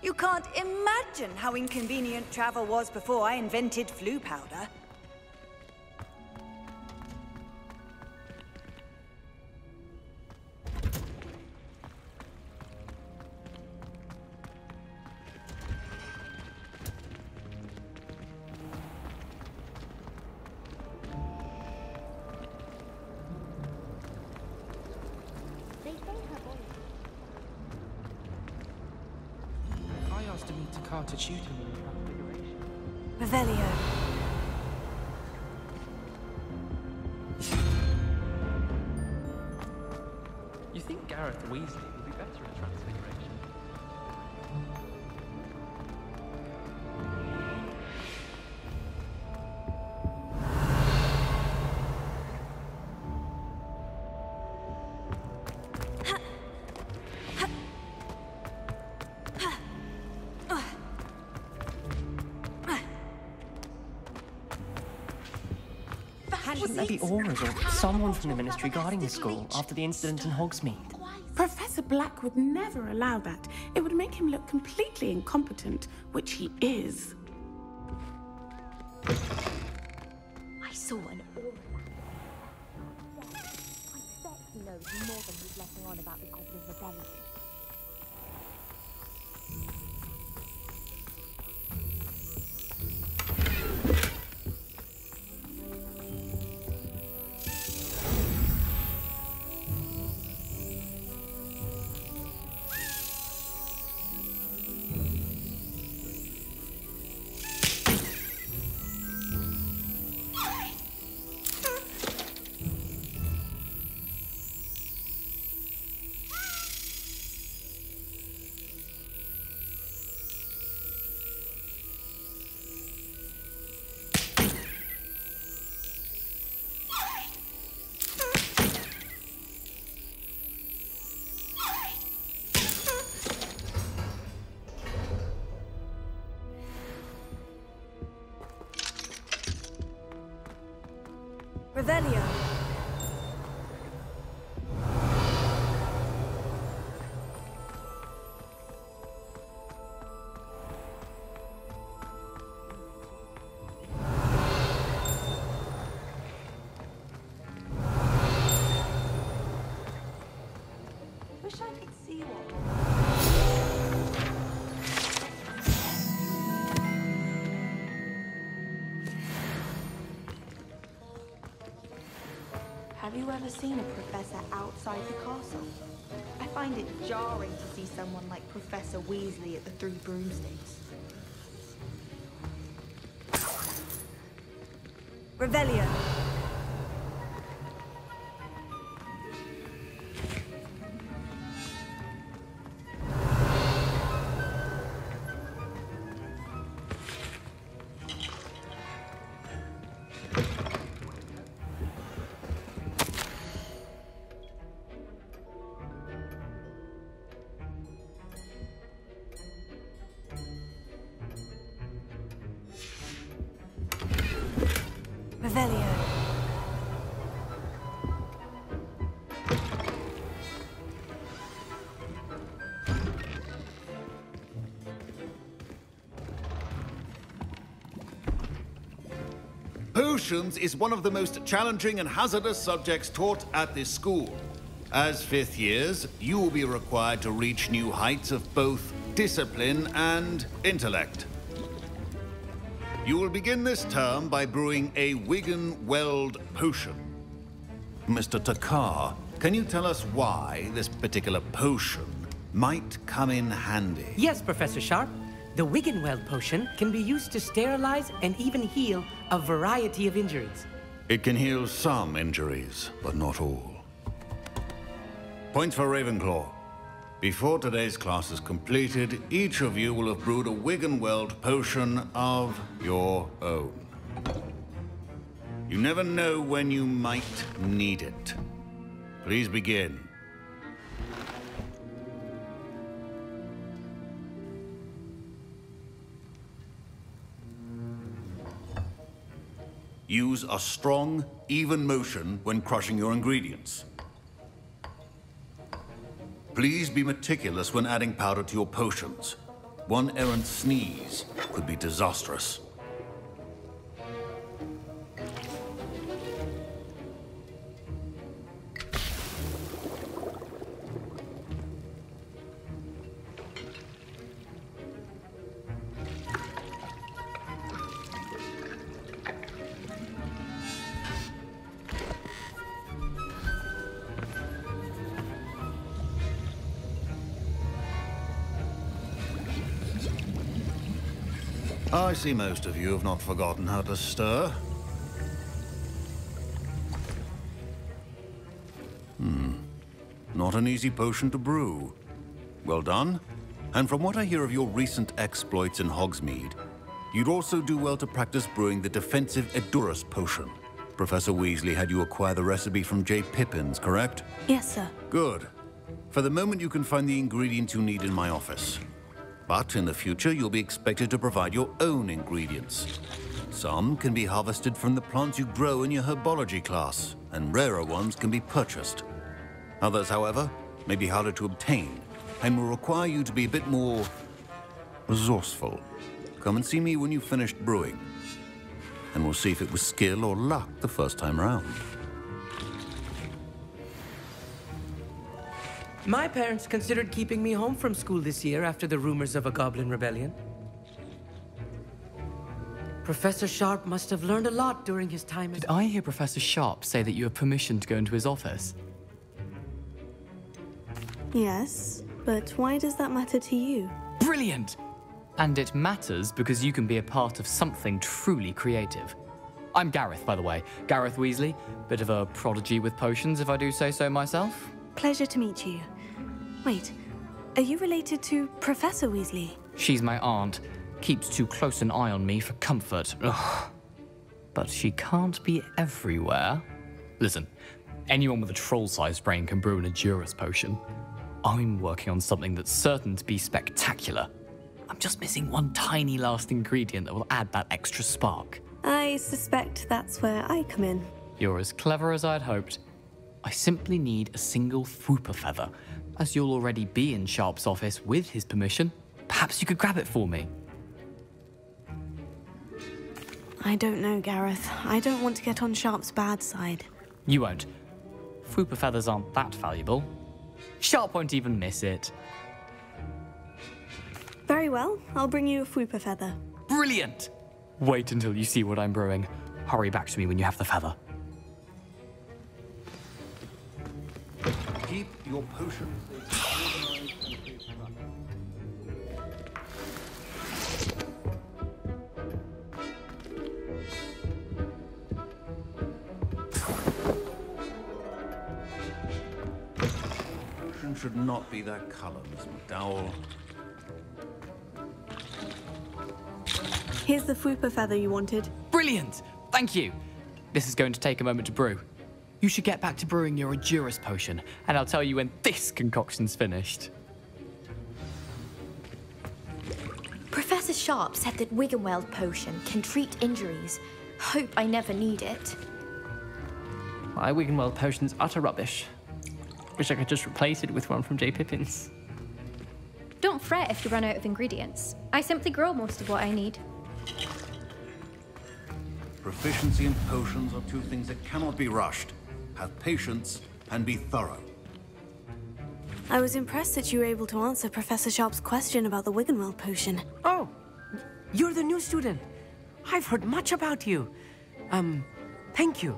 You can't imagine how inconvenient travel was before I invented flu powder. To shoot him. Revelio. You think Gareth Weasley would be better at Transfiguration? Shouldn't there be auras or someone from the Ministry guarding the school after the incident in Hogsmeade? Professor Black would never allow that. It would make him look completely incompetent, which he is. I saw an aura. I bet he knows more than he's letting on about the Goblin Rebellion. Revelio. Wish I could see what. Have you ever seen a professor outside the castle? I find it jarring to see someone like Professor Weasley at the Three Broomsticks. Revelio. Revelio. Potions is one of the most challenging and hazardous subjects taught at this school. As fifth years, you will be required to reach new heights of both discipline and intellect. You will begin this term by brewing a Wiggenweld potion. Mr. Takar, can you tell us why this particular potion might come in handy? Yes, Professor Sharp. The Wiggenweld potion can be used to sterilize and even heal a variety of injuries. It can heal some injuries, but not all. Points for Ravenclaw. Before today's class is completed, each of you will have brewed a Wiggenweld potion of your own. You never know when you might need it. Please begin. Use a strong, even motion when crushing your ingredients. Please be meticulous when adding powder to your potions. One errant sneeze could be disastrous. I see most of you have not forgotten how to stir. Not an easy potion to brew. Well done. And from what I hear of your recent exploits in Hogsmeade, you'd also do well to practice brewing the defensive Edurus potion. Professor Weasley had you acquire the recipe from J. Pippin's, correct? Yes, sir. Good. For the moment, you can find the ingredients you need in my office. But in the future, you'll be expected to provide your own ingredients. Some can be harvested from the plants you grow in your herbology class, and rarer ones can be purchased. Others, however, may be harder to obtain, and will require you to be a bit more resourceful. Come and see me when you've finished brewing, and we'll see if it was skill or luck the first time round. My parents considered keeping me home from school this year after the rumors of a goblin rebellion. Professor Sharp must have learned a lot during his time as... Did I hear Professor Sharp say that you have permission to go into his office? Yes, but why does that matter to you? Brilliant! And it matters because you can be a part of something truly creative. I'm Gareth, by the way. Gareth Weasley. Bit of a prodigy with potions, if I do say so myself. Pleasure to meet you. Wait, are you related to Professor Weasley? She's my aunt. Keeps too close an eye on me for comfort. Ugh. But she can't be everywhere. Listen, anyone with a troll-sized brain can brew an Edurus potion. I'm working on something that's certain to be spectacular. I'm just missing one tiny last ingredient that will add that extra spark. I suspect that's where I come in. You're as clever as I'd hoped. I simply need a single Fwooper feather. As you'll already be in Sharp's office with his permission, perhaps you could grab it for me. I don't know, Gareth. I don't want to get on Sharp's bad side. You won't. Fwooper feathers aren't that valuable. Sharp won't even miss it. Very well. I'll bring you a Fwooper feather. Brilliant! Wait until you see what I'm brewing. Hurry back to me when you have the feather. Keep your potion. Potion should not be that color, Miss McDowell. Here's the Fwooper feather you wanted. Brilliant! Thank you! This is going to take a moment to brew. You should get back to brewing your Edurus potion, and I'll tell you when this concoction's finished. Professor Sharp said that Wiggenweld potion can treat injuries. Hope I never need it. My Wiggenweld potion's utter rubbish. Wish I could just replace it with one from J. Pippin's. Don't fret if you run out of ingredients. I simply grow most of what I need. Proficiency and potions are two things that cannot be rushed. Have patience and be thorough. I was impressed that you were able to answer Professor Sharp's question about the Wiggenweld potion. Oh, you're the new student. I've heard much about you. Thank you.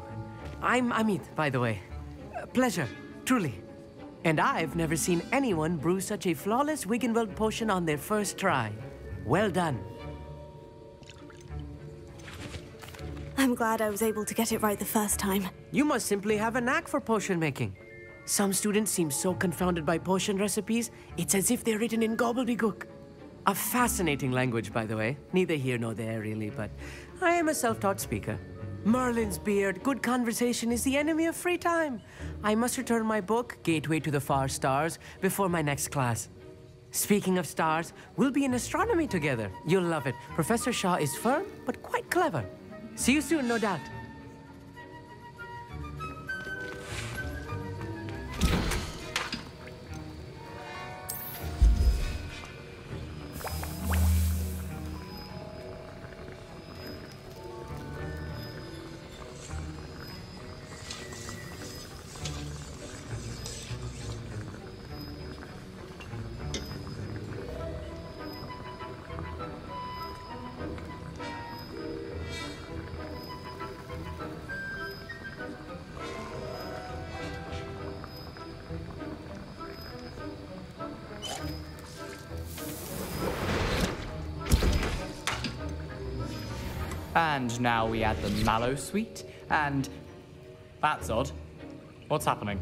I'm Amit, by the way. Pleasure, truly. And I've never seen anyone brew such a flawless Wiggenweld potion on their first try. Well done. I'm glad I was able to get it right the first time. You must simply have a knack for potion making. Some students seem so confounded by potion recipes, it's as if they're written in gobbledygook. A fascinating language, by the way. Neither here nor there, really, but I am a self-taught speaker. Merlin's beard, good conversation is the enemy of free time. I must return my book, Gateway to the Far Stars, before my next class. Speaking of stars, we'll be in astronomy together. You'll love it. Professor Shaw is firm, but quite clever. See you soon, no doubt. And now we add the mallow sweet, and... That's odd. What's happening?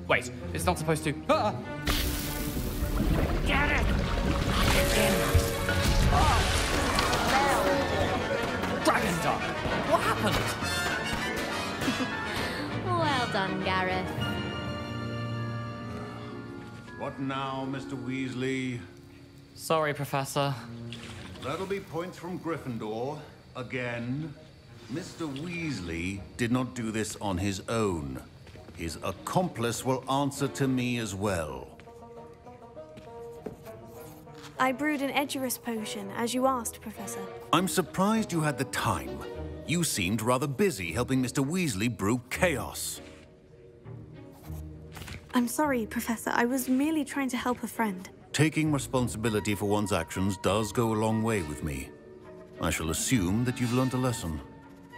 Wait, it's not supposed to... Ah! Get it! Dragon Dog! What happened? Well done, Gareth. What now, Mr. Weasley? Sorry, Professor. That'll be points from Gryffindor. Again. Mr. Weasley did not do this on his own. His accomplice will answer to me as well. I brewed an Edurus potion, as you asked, Professor. I'm surprised you had the time. You seemed rather busy helping Mr. Weasley brew chaos. I'm sorry, Professor. I was merely trying to help a friend. Taking responsibility for one's actions does go a long way with me. I shall assume that you've learned a lesson.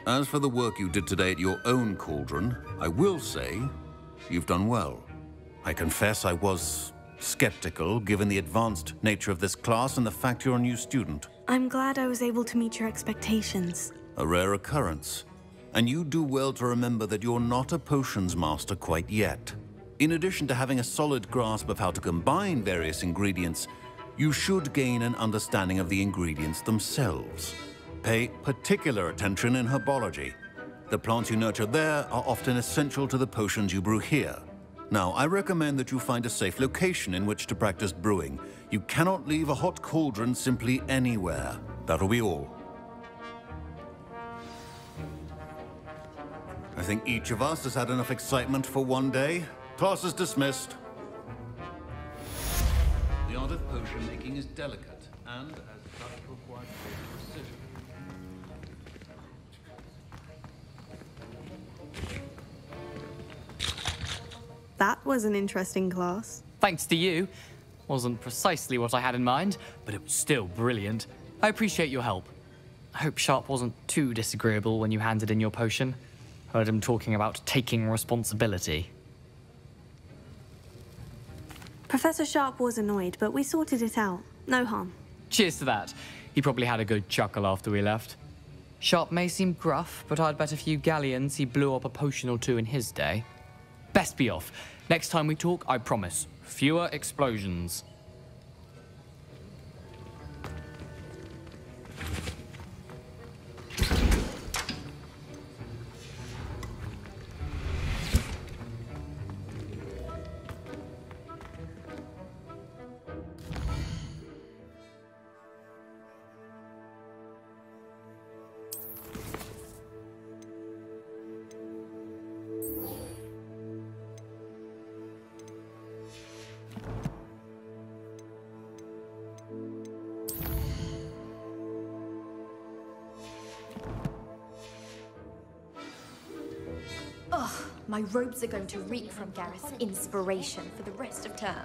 As for the work you did today at your own cauldron, I will say you've done well. I confess I was skeptical, given the advanced nature of this class and the fact you're a new student. I'm glad I was able to meet your expectations. A rare occurrence. And you do well to remember that you're not a potions master quite yet. In addition to having a solid grasp of how to combine various ingredients, you should gain an understanding of the ingredients themselves. Pay particular attention in herbology. The plants you nurture there are often essential to the potions you brew here. Now, I recommend that you find a safe location in which to practice brewing. You cannot leave a hot cauldron simply anywhere. That'll be all. think each of us has had enough excitement for one day. Class is dismissed. The art of potion making is delicate, and as such requires precision. That was an interesting class. Thanks to you. Wasn't precisely what I had in mind, but it was still brilliant. I appreciate your help. I hope Sharp wasn't too disagreeable when you handed in your potion. Heard him talking about taking responsibility. Professor Sharp was annoyed, but we sorted it out. No harm. Cheers to that. He probably had a good chuckle after we left. Sharp may seem gruff, but I'd bet a few galleons he blew up a potion or two in his day. Best be off. Next time we talk, I promise, fewer explosions. Ugh, my robes are going to reek from Gareth's inspiration for the rest of term.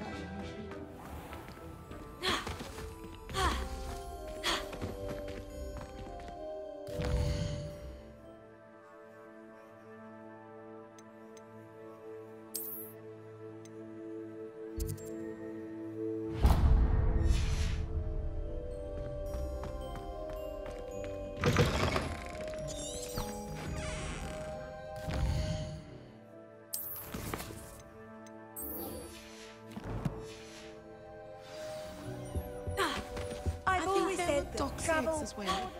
I've always said that travel as well.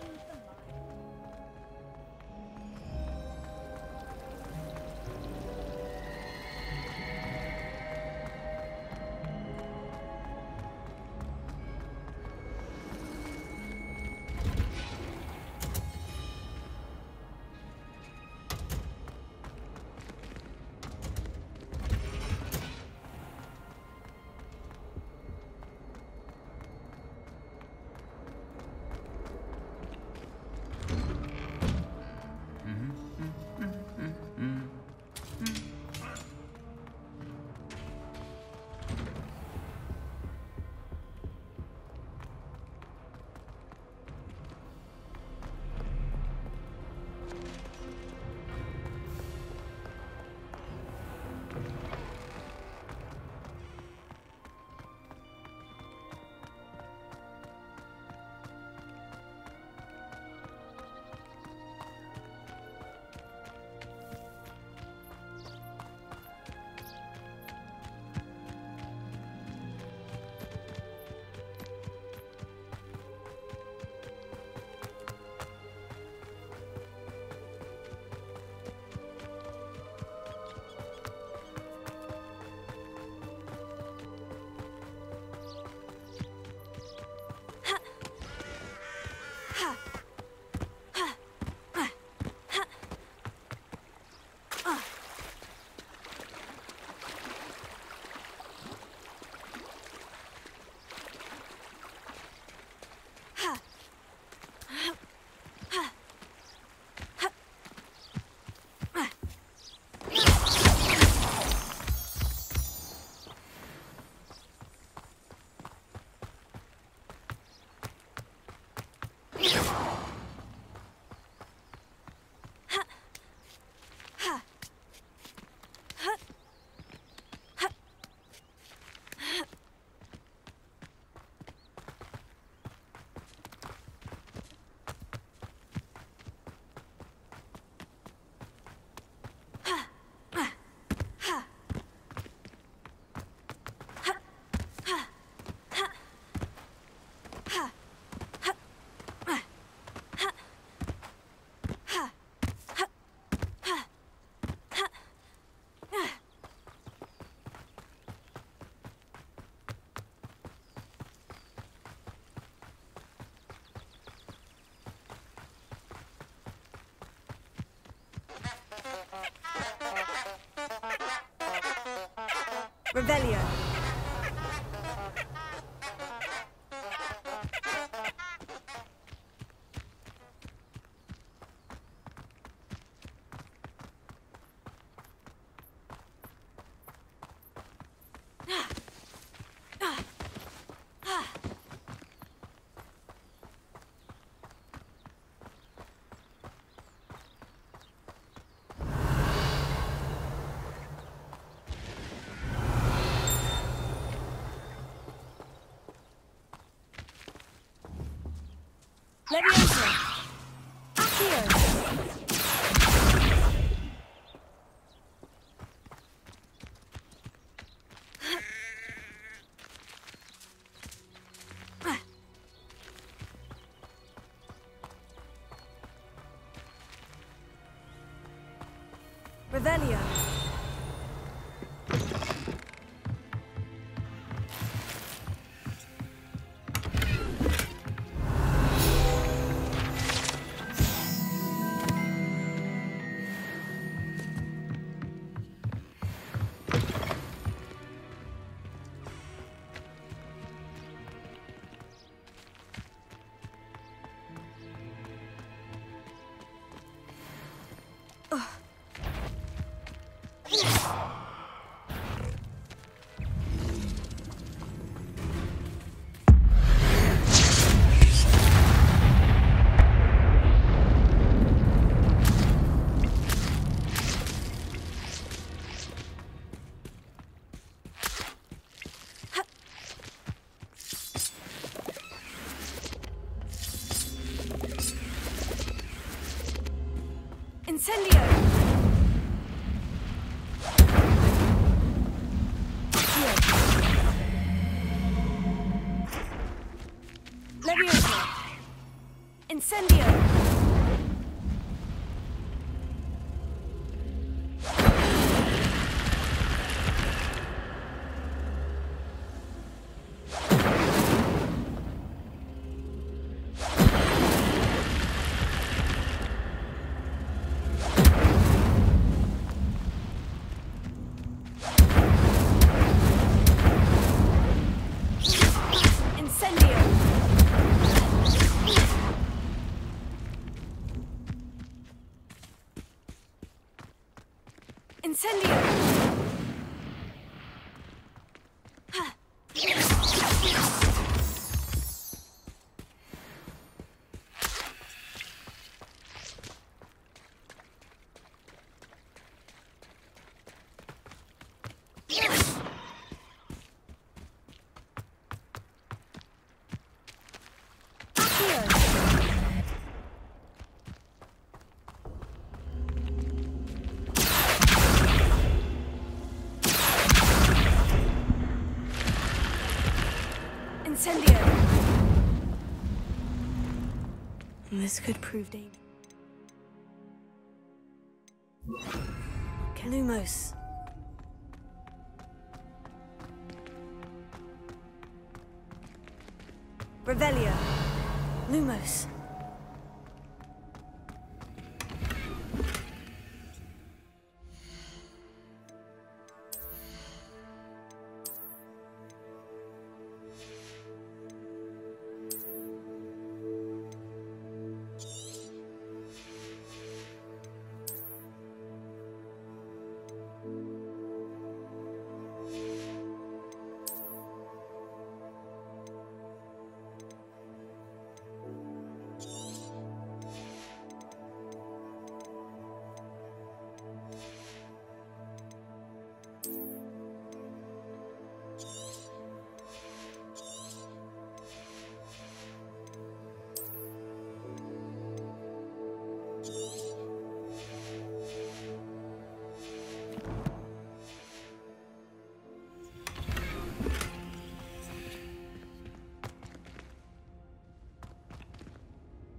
Revelio. Leviosa! Accio! Revelio! Incendio! Leviosa! Incendio! Incendio! Incendio! This could prove dangerous. Lumos. Revelio. Lumos.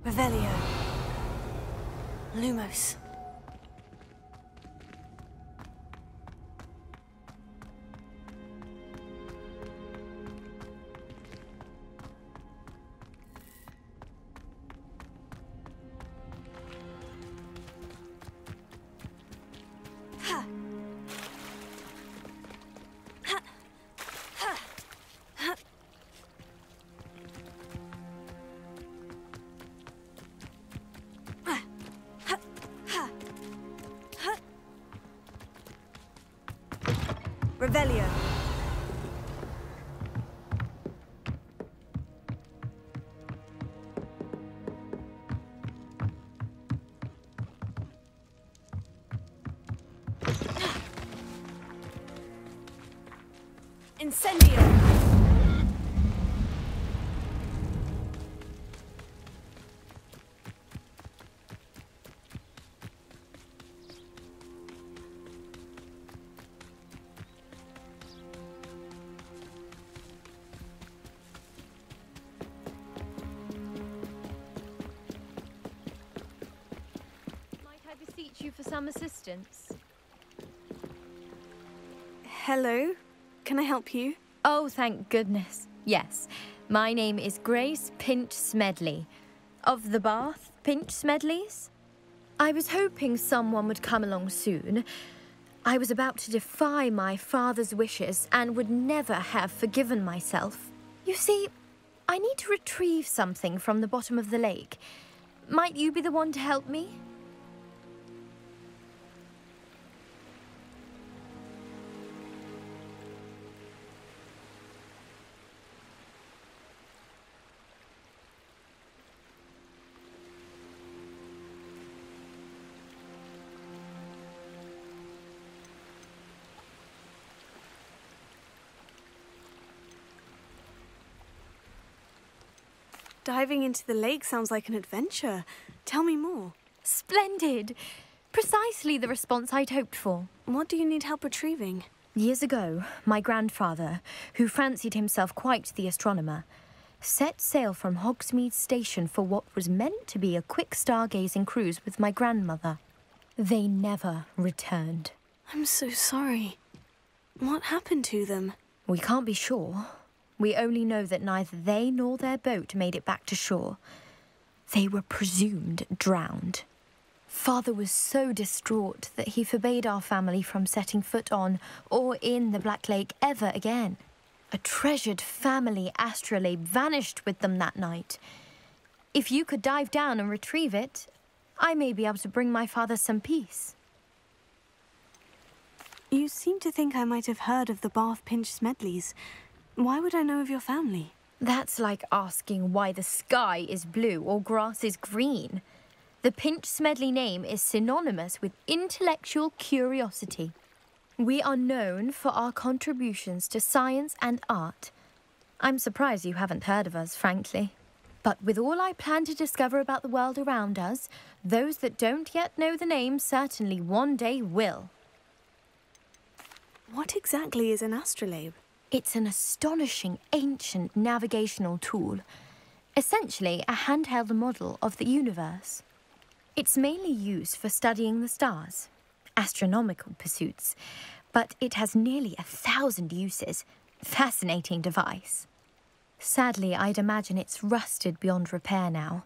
Revelio. Lumos. Ha. Ha. Revelio. Incendio. Might I beseech you for some assistance? Hello? Can I help you? Oh, thank goodness. Yes. My name is Grace Pinch Smedley. Of the Bath Pinch Smedleys? I was hoping someone would come along soon. I was about to defy my father's wishes and would never have forgiven myself. You see, I need to retrieve something from the bottom of the lake. Might you be the one to help me? Diving into the lake sounds like an adventure. Tell me more. Splendid! Precisely the response I'd hoped for. What do you need help retrieving? Years ago, my grandfather, who fancied himself quite the astronomer, set sail from Hogsmeade Station for what was meant to be a quick stargazing cruise with my grandmother. They never returned. I'm so sorry. What happened to them? We can't be sure. We only know that neither they nor their boat made it back to shore. They were presumed drowned. Father was so distraught that he forbade our family from setting foot on or in the Black Lake ever again. A treasured family astrolabe vanished with them that night. If you could dive down and retrieve it, I may be able to bring my father some peace. You seem to think I might have heard of the Bath Pinch Smedleys. Why would I know of your family? That's like asking why the sky is blue or grass is green. The Pinch Smedley name is synonymous with intellectual curiosity. We are known for our contributions to science and art. I'm surprised you haven't heard of us, frankly. But with all I plan to discover about the world around us, those that don't yet know the name certainly one day will. What exactly is an astrolabe? It's an astonishing ancient navigational tool, essentially a handheld model of the universe. It's mainly used for studying the stars, astronomical pursuits, but it has nearly 1,000 uses. Fascinating device. Sadly, I'd imagine it's rusted beyond repair now.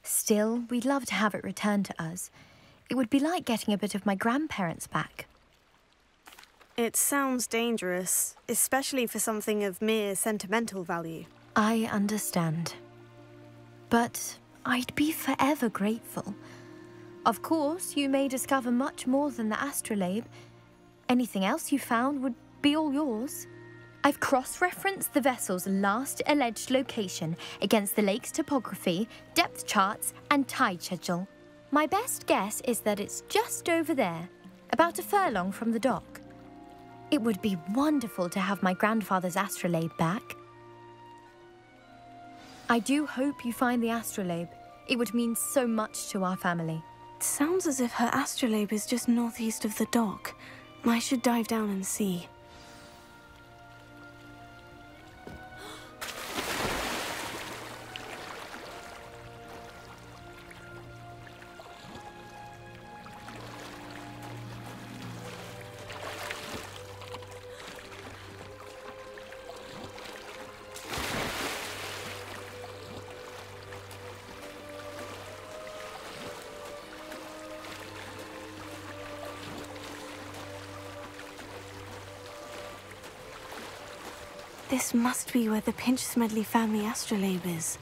Still, we'd love to have it returned to us. It would be like getting a bit of my grandparents back. It sounds dangerous, especially for something of mere sentimental value. I understand. But I'd be forever grateful. Of course, you may discover much more than the astrolabe. Anything else you found would be all yours. I've cross-referenced the vessel's last alleged location against the lake's topography, depth charts, and tide schedule. My best guess is that it's just over there, about a furlong from the dock. It would be wonderful to have my grandfather's astrolabe back. I do hope you find the astrolabe. It would mean so much to our family. It sounds as if her astrolabe is just northeast of the dock. I should dive down and see. This must be where the Pinch Smedley family astrolabe is.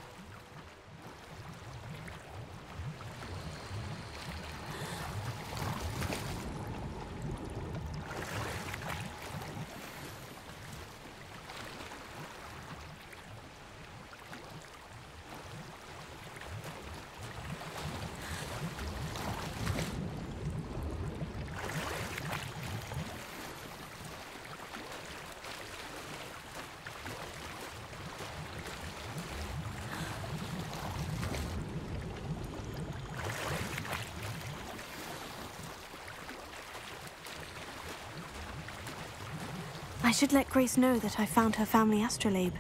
I should let Grace know that I found her family astrolabe.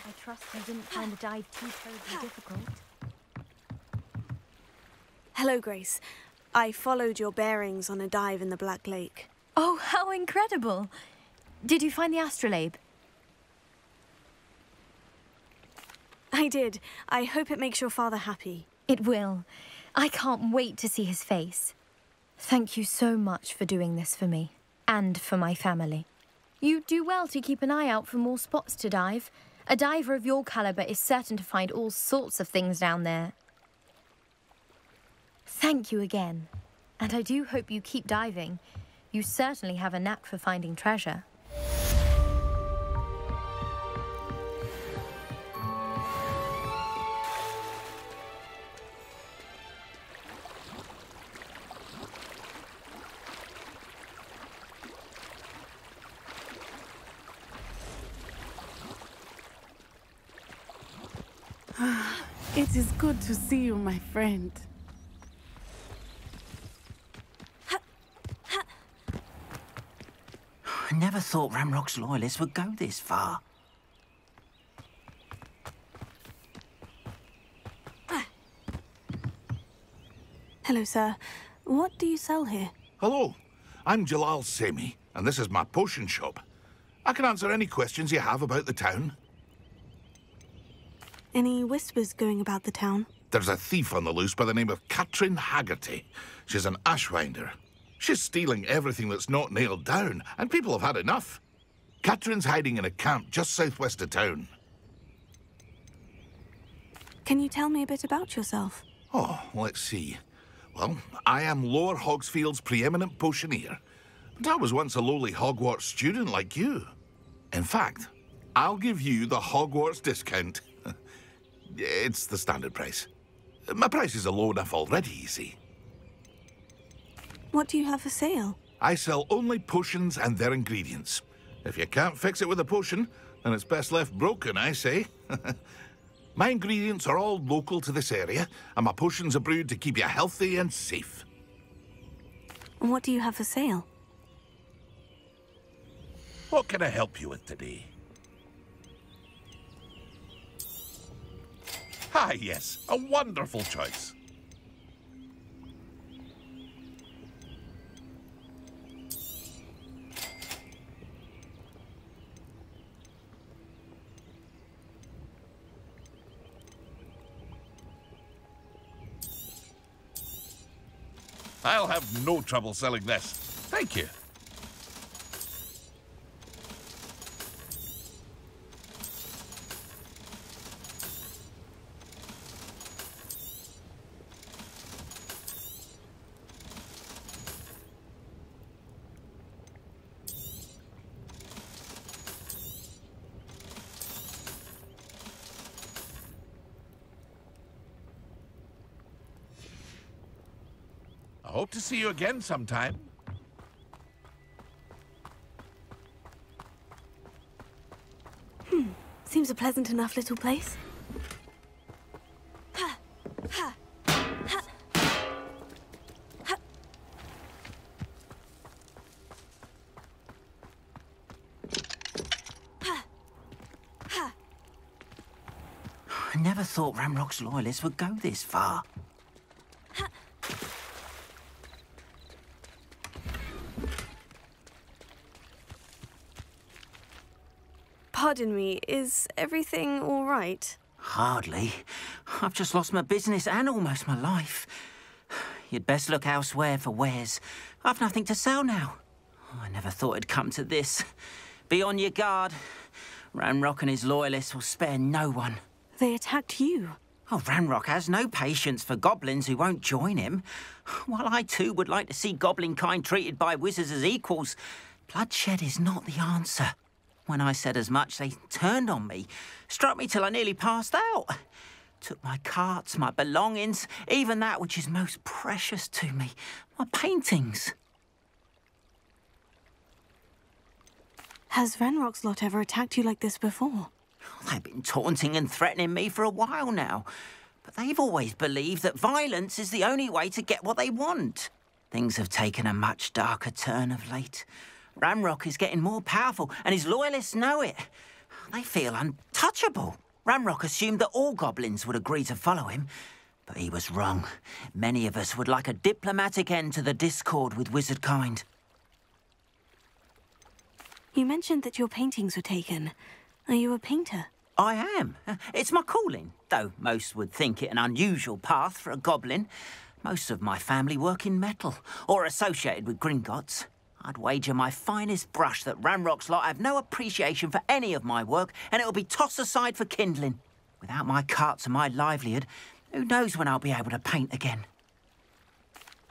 I trust I didn't find the dive too terribly difficult. Hello, Grace. I followed your bearings on a dive in the Black Lake. Oh, how incredible! Did you find the astrolabe? I did. I hope it makes your father happy. It will. I can't wait to see his face. Thank you so much for doing this for me, and for my family. You do well to keep an eye out for more spots to dive. A diver of your caliber is certain to find all sorts of things down there. Thank you again. And I do hope you keep diving. You certainly have a knack for finding treasure. It is good to see you, my friend. I never thought Ramrock's loyalists would go this far. Hello, sir. What do you sell here? Hello, I'm Jalal Semi, and this is my potion shop. I can answer any questions you have about the town. Any whispers going about the town? There's a thief on the loose by the name of Katrin Haggerty. She's an ashwinder. She's stealing everything that's not nailed down, and people have had enough. Katrin's hiding in a camp just southwest of town. Can you tell me a bit about yourself? Oh, let's see. Well, I am Lower Hogsfield's preeminent potioneer, but I was once a lowly Hogwarts student like you. In fact, I'll give you the Hogwarts discount. It's the standard price. My prices are low enough already, you see. What do you have for sale? I sell only potions and their ingredients. If you can't fix it with a potion, then it's best left broken, I say. My ingredients are all local to this area, and my potions are brewed to keep you healthy and safe. And what do you have for sale? What can I help you with today? Ah, yes, a wonderful choice. I'll have no trouble selling this. Thank you. I hope to see you again sometime. Seems a pleasant enough little place. I never thought Ramrock's loyalists would go this far. Pardon me, is everything all right? Hardly. I've just lost my business and almost my life. You'd best look elsewhere for wares. I've nothing to sell now. I never thought it'd come to this. Be on your guard. Ranrock and his loyalists will spare no one. They attacked you. Oh, Ranrock has no patience for goblins who won't join him. While I too would like to see goblin kind treated by wizards as equals, bloodshed is not the answer. When I said as much, they turned on me, struck me till I nearly passed out. Took my carts, my belongings, even that which is most precious to me, my paintings. Has Ranrock's lot ever attacked you like this before? They've been taunting and threatening me for a while now, but they've always believed that violence is the only way to get what they want. Things have taken a much darker turn of late. Ranrock is getting more powerful, and his loyalists know it. They feel untouchable. Ranrock assumed that all goblins would agree to follow him, but he was wrong. Many of us would like a diplomatic end to the discord with wizard kind. You mentioned that your paintings were taken. Are you a painter? I am. It's my calling, though most would think it an unusual path for a goblin. Most of my family work in metal, or associated with Gringotts. I'd wager my finest brush that Ranrock's lot have no appreciation for any of my work, and it'll be tossed aside for kindling. Without my carts and my livelihood, who knows when I'll be able to paint again.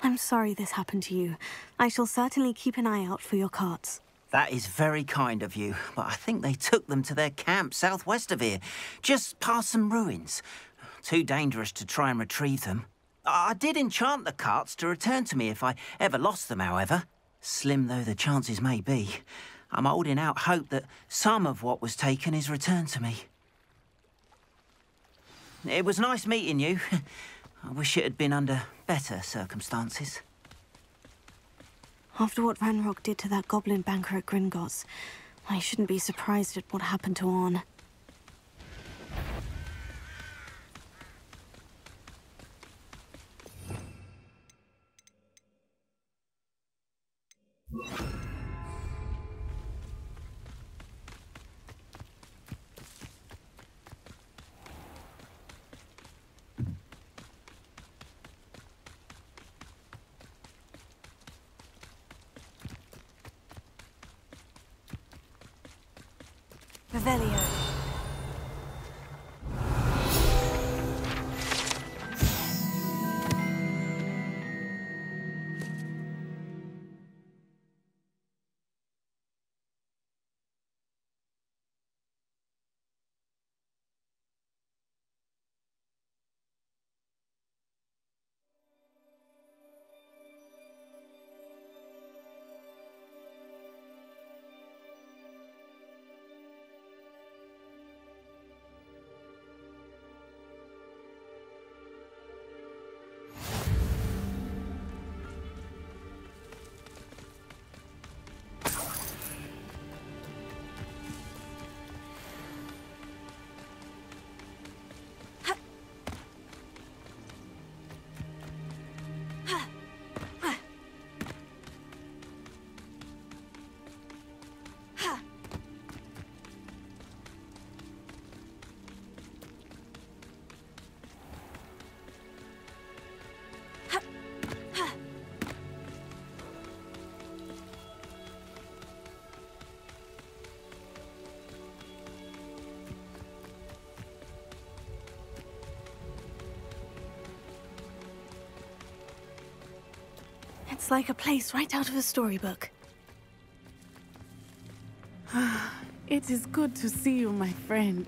I'm sorry this happened to you. I shall certainly keep an eye out for your carts. That is very kind of you, but I think they took them to their camp southwest of here, just past some ruins. Too dangerous to try and retrieve them. I did enchant the carts to return to me if I ever lost them, however. Slim though the chances may be, I'm holding out hope that some of what was taken is returned to me. It was nice meeting you. I wish it had been under better circumstances. After what Ranrock did to that goblin banker at Gringotts, I shouldn't be surprised at what happened to Orn. Revelio. It's like a place right out of a storybook. It is good to see you, my friend.